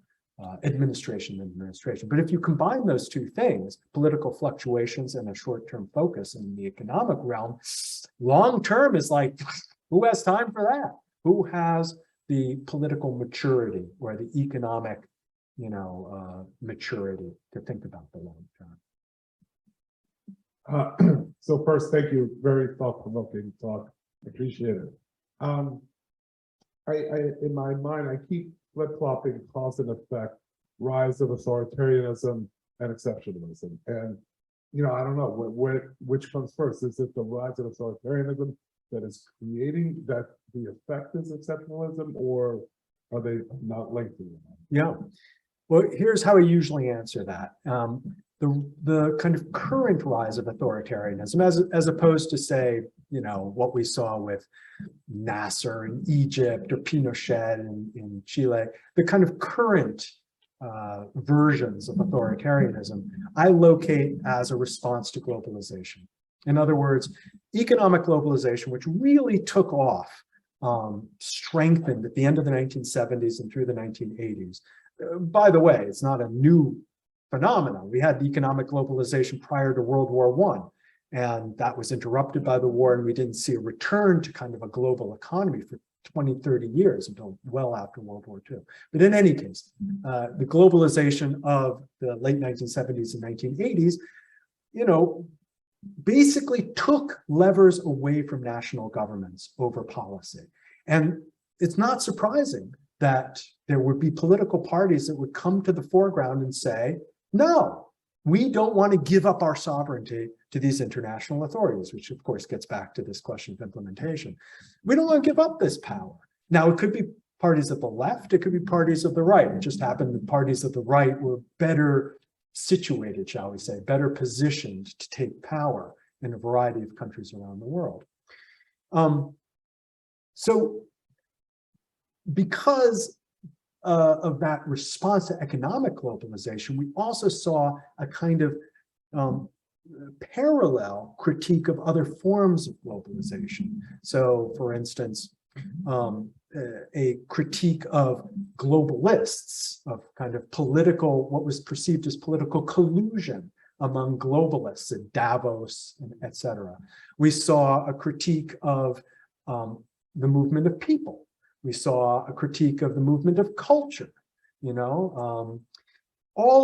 administration to administration. But if you combine those two things, political fluctuations and a short-term focus in the economic realm, long-term is like, who has time for that? Who has the political maturity or the economic, maturity to think about the long-term? So first, thank you. Very thought-provoking talk. Appreciate it. In my mind, I keep flip-flopping cause and effect, rise of authoritarianism and exceptionalism. And, I don't know which comes first. Is it the rise of authoritarianism that is creating that the effect is exceptionalism, or are they not linked to it? Yeah. Well, here's how I usually answer that. The kind of current rise of authoritarianism, as opposed to, say, what we saw with Nasser in Egypt or Pinochet in Chile, the kind of current versions of authoritarianism, I locate as a response to globalization. In other words, economic globalization, which really took off, strengthened at the end of the 1970s and through the 1980s. By the way, it's not a new phenomenon. We had economic globalization prior to World War I, and that was interrupted by the war, and we didn't see a return to kind of a global economy for 20, 30 years until well after World War II. But in any case, the globalization of the late 1970s and 1980s, basically took levers away from national governments over policy. And it's not surprising that there would be political parties that would come to the foreground and say, no, we don't want to give up our sovereignty to these international authorities, which of course gets back to this question of implementation. We don't want to give up this power. Now, it could be parties of the left, it could be parties of the right. It just happened that parties of the right were better situated, shall we say, better positioned to take power in a variety of countries around the world. So because of that response to economic globalization, we also saw a kind of parallel critique of other forms of globalization. So, for instance, a critique of globalists, of kind of political, what was perceived as political collusion among globalists at Davos, and et cetera. We saw a critique of the movement of people. We saw a critique of the movement of culture. All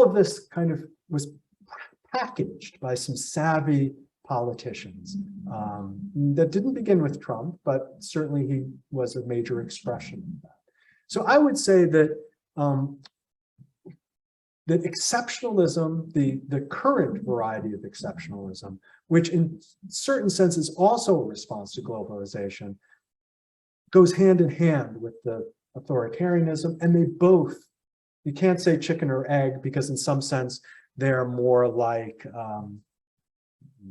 of this kind of was packaged by some savvy politicians that didn't begin with Trump, but certainly he was a major expression of that. So I would say that that exceptionalism, the current variety of exceptionalism, which in certain senses also a response to globalization, goes hand in hand with the authoritarianism, and they both, you can't say chicken or egg, because in some sense they're more like,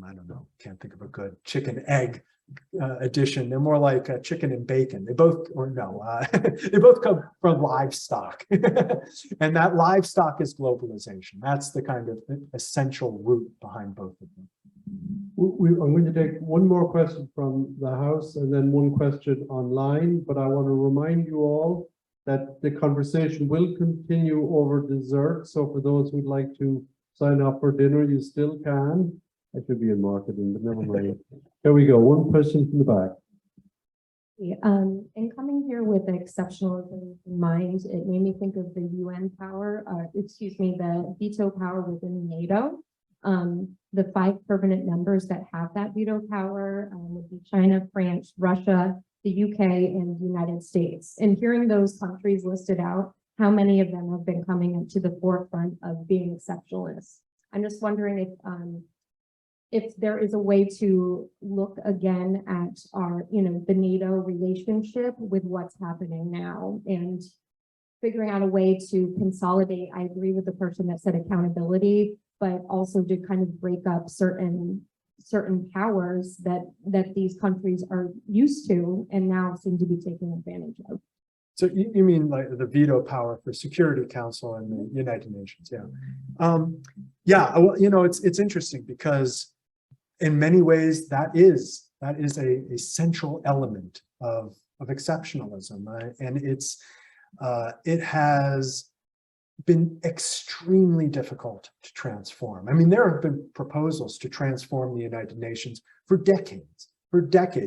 I don't know, can't think of a good chicken egg addition. They're more like chicken and bacon. They both, or no, they both come from livestock. And that livestock is globalization. That's the kind of essential root behind both of them. I'm going to take one more question from the House and then one question online, but I want to remind you all that the conversation will continue over dessert. So for those who'd like to sign up for dinner, you still can. I should be in marketing, but never mind. Here we go. One question from the back. In coming here with exceptionalism in mind, it made me think of the UN power, the veto power within NATO. The 5 permanent members that have that veto power would be China, France, Russia, the UK, and the United States. And hearing those countries listed out, how many of them have been coming up to the forefront of being exceptionalists? I'm just wondering if there is a way to look again at our, the NATO relationship with what's happening now and figuring out a way to consolidate. I agree with the person that said accountability, but also to kind of break up certain powers that these countries are used to and now seem to be taking advantage of. So you mean like the veto power for Security Council and the United Nations? Yeah. Yeah, well, it's interesting because in many ways that is a central element of exceptionalism, and it has been extremely difficult to transform. I mean, there have been proposals to transform the United Nations for decades,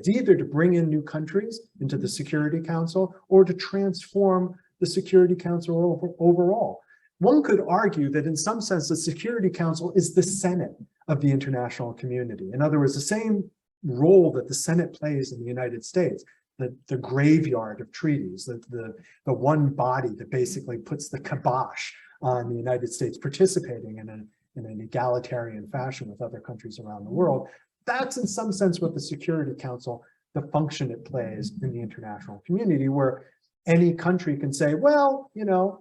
either to bring in new countries into the Security Council or to transform the Security Council overall. One could argue that in some sense, the Security Council is the Senate of the international community. In other words, the same role that the Senate plays in the United States, the graveyard of treaties, the one body that basically puts the kibosh on the United States participating in an egalitarian fashion with other countries around the world. That's in some sense what the Security Council, the function it plays in the international community, where any country can say, well, no,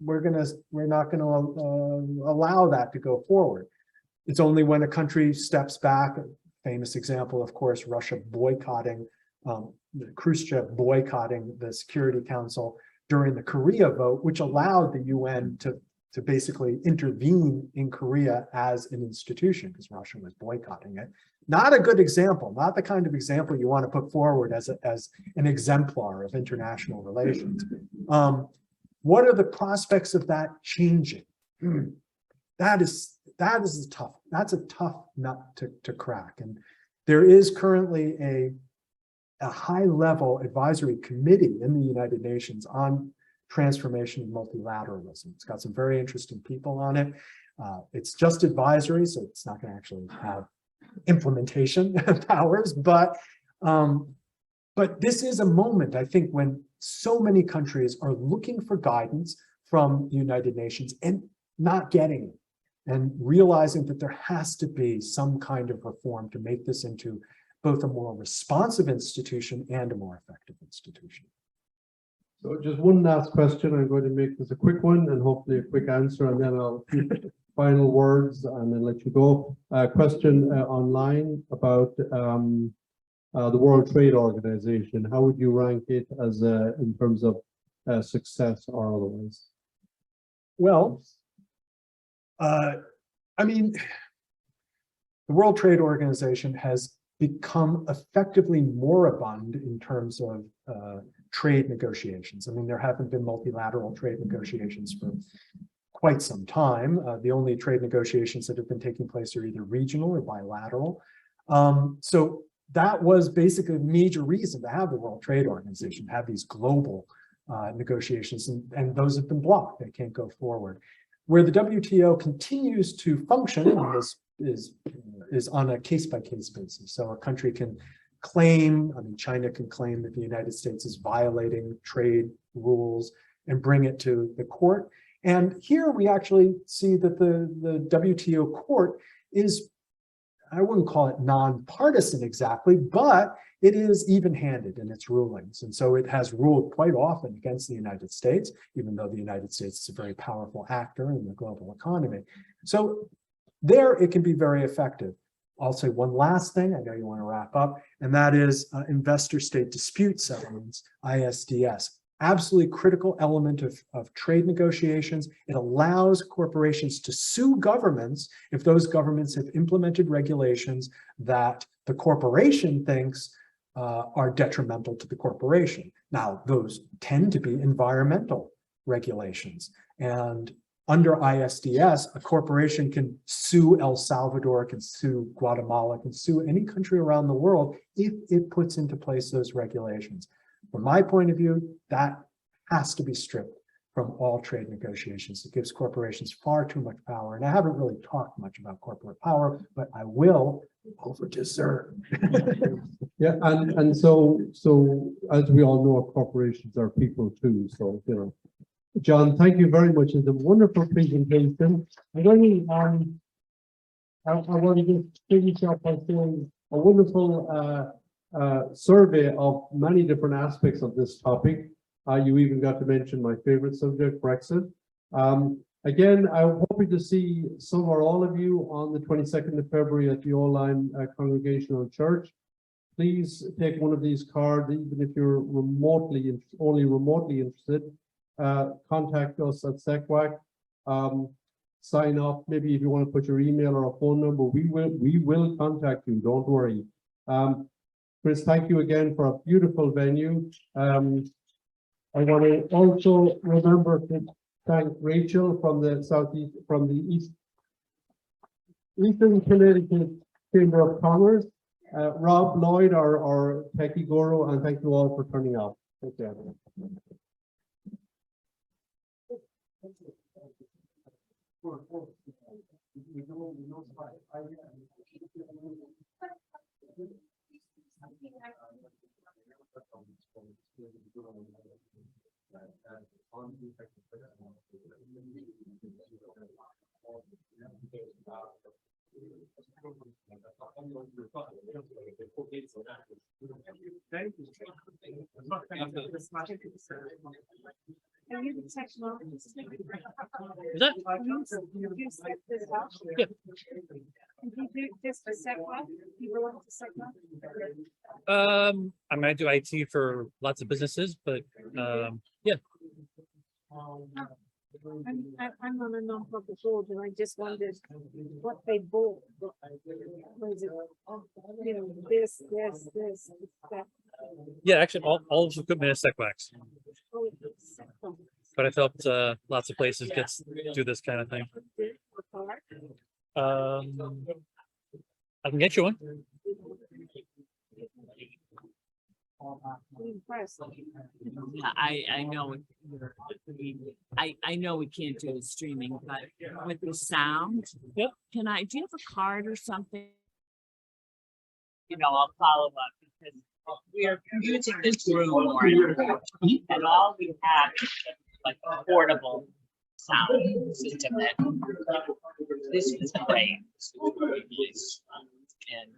we're not gonna allow that to go forward. It's only when a country steps back, a famous example, of course, Russia boycotting, Khrushchev boycotting the Security Council during the Korea vote, which allowed the UN to basically intervene in Korea as an institution because Russia was boycotting it. Not a good example, not the kind of example you want to put forward as an exemplar of international relations. What are the prospects of that changing? That's a tough nut to crack. And there is currently a high-level advisory committee in the United Nations on transformation and multilateralism. It's got some very interesting people on it. It's just advisory, so it's not going to actually have implementation powers, but this is a moment, I think, when so many countries are looking for guidance from the United Nations and not getting it, and realizing that there has to be some kind of reform to make this into both a more responsive institution and a more effective institution. So just one last question. I'm going to make this a quick one and hopefully a quick answer, and then I'll keep final words and then let you go. Question online about the World Trade Organization. How would you rank it as in terms of success or otherwise? Well, I mean, the World Trade Organization has become effectively moribund in terms of trade negotiations. I mean, there haven't been multilateral trade negotiations for quite some time. The only trade negotiations that have been taking place are either regional or bilateral. So that was basically a major reason to have the World Trade Organization, have these global negotiations, and those have been blocked. They can't go forward. Where the WTO continues to function is on a case-by-case basis. So a country can claim, I mean, China can claim that the United States is violating trade rules and bring it to the court. And here we actually see that the WTO court is, I wouldn't call it nonpartisan exactly, but it is even-handed in its rulings. And so it has ruled quite often against the United States, even though the United States is a very powerful actor in the global economy. So there it can be very effective. I'll say one last thing, I know you want to wrap up, and that is investor state dispute settlements, ISDS. Absolutely critical element of trade negotiations. It allows corporations to sue governments if those governments have implemented regulations that the corporation thinks are detrimental to the corporation. Now, those tend to be environmental regulations. And under ISDS, a corporation can sue El Salvador, can sue Guatemala, can sue any country around the world if it puts into place those regulations. From my point of view, that has to be stripped from all trade negotiations. It gives corporations far too much power. And I haven't really talked much about corporate power, but I will over dessert. Yeah, and so as we all know, corporations are people too. So, you know, John, thank you very much. It's a wonderful presentation. I want to just finish up by saying a wonderful survey of many different aspects of this topic. You even got to mention my favorite subject, Brexit. Again, I'm hoping to see some or all of you on the 22nd of February at the Online Congregational Church. Please take one of these cards, even if you're only remotely interested. Contact us at SECWAC. Sign up. Maybe if you want to put your email or a phone number, we will contact you. Don't worry. Chris, thank you again for a beautiful venue. I want to also remember to thank Rachel from the Southeast, from the Eastern Connecticut Chamber of Commerce, Rob Lloyd, our techie guru, and thank you all for turning out. Thank you. Are you the technologist? Is that? Yeah. Did you do this for SECWAC? You belong to SECWAC? I might do IT for lots of businesses, but yeah. I'm on a non-profit board, and I just wondered what they bought. Was it, you know, this, that? Yeah, actually, all of the equipment is SECWAC's. Oh, it's SECWAC. But I felt lots of places do this kind of thing. I can get you one. I know I know we can't do the streaming, but with the sound, yep. Do you have a card or something? You know, I'll follow up because we are using this room more, and all we have is like a portable sound system. This is great. And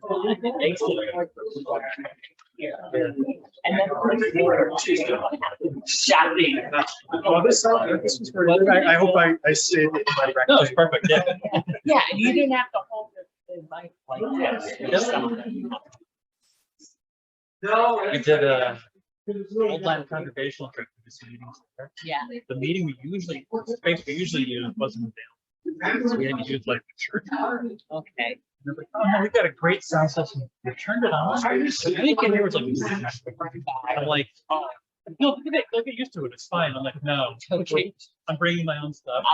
and then shopping. Oh, this was very good. I hope I stayed in my record. No, it's perfect. Yeah. Yeah, and you didn't have to hold the mic like this. We did a old-time congregational trip to this meeting. Yeah. The meeting we usually use wasn't available. So we had to use like church. Okay. They're like, oh no, we got a great sound system. We turned it on. Are you speaking? There was like, I'm like, oh, no, they'll get used to it. It's fine. I'm like, no, Okay. I'm bringing my own stuff.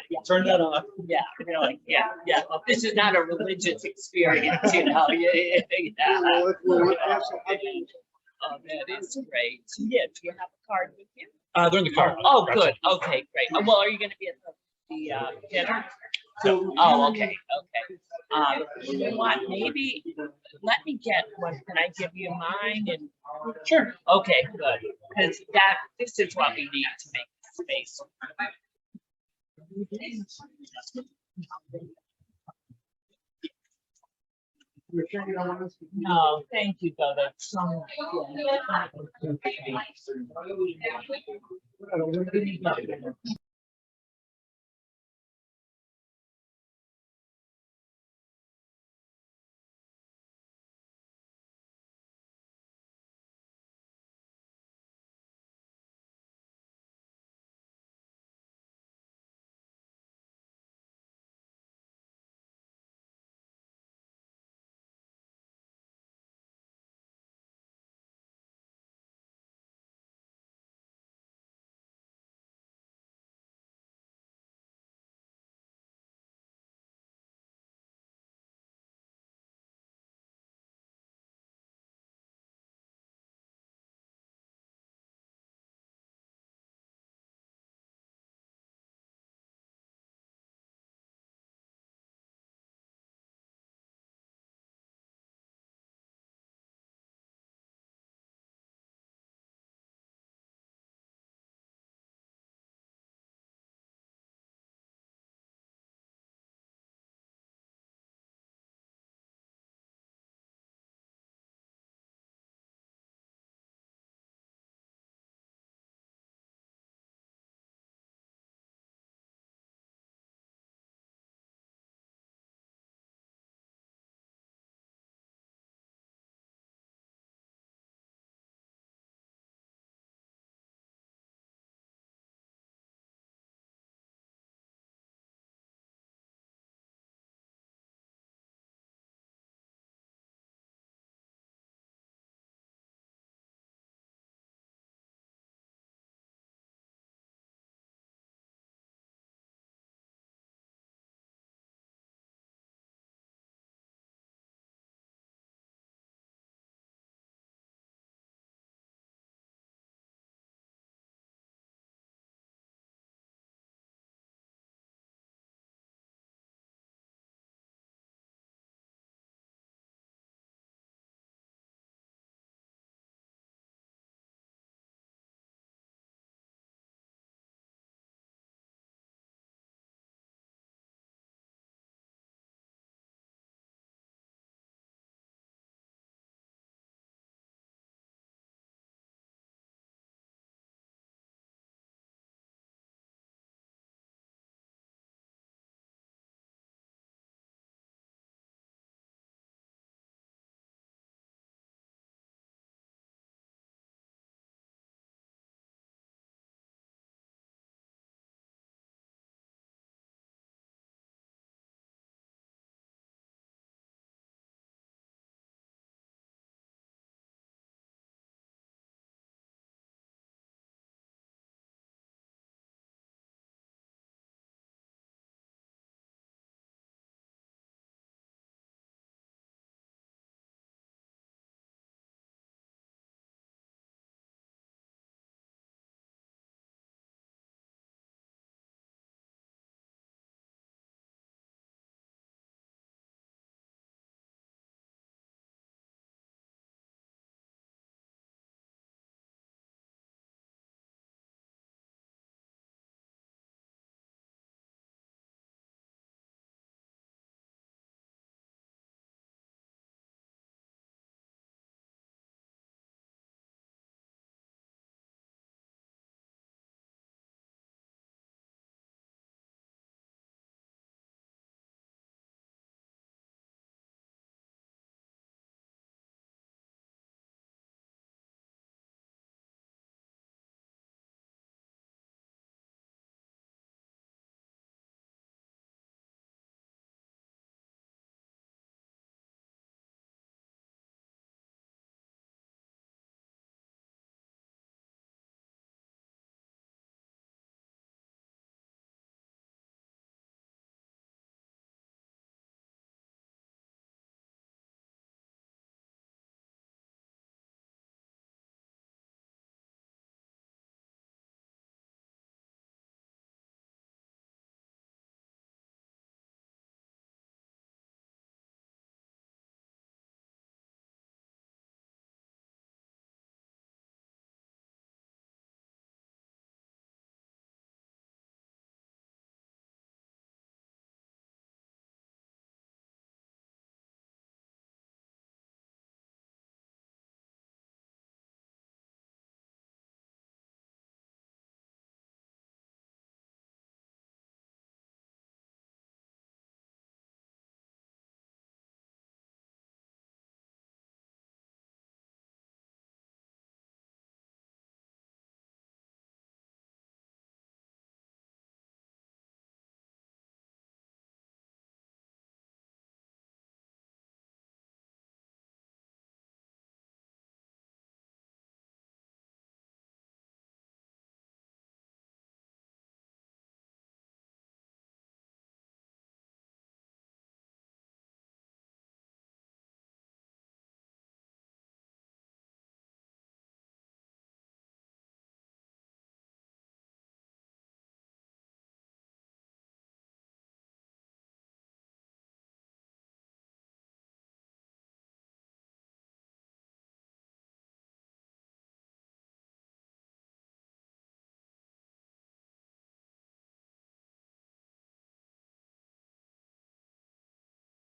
Yeah. Turn that off. Yeah, you're like, yeah. Well, this is not a religious experience, you know. Yeah. Oh, that is great. Yeah, do you have a card with you? They're in the car. Oh, good. Okay, great. Well, are you going to be at the dinner? Oh, okay. You know what? Maybe let me get one. Can I give you mine? And sure. Okay, good. Because this is what we need to make space. No, thank you, though. That's so much.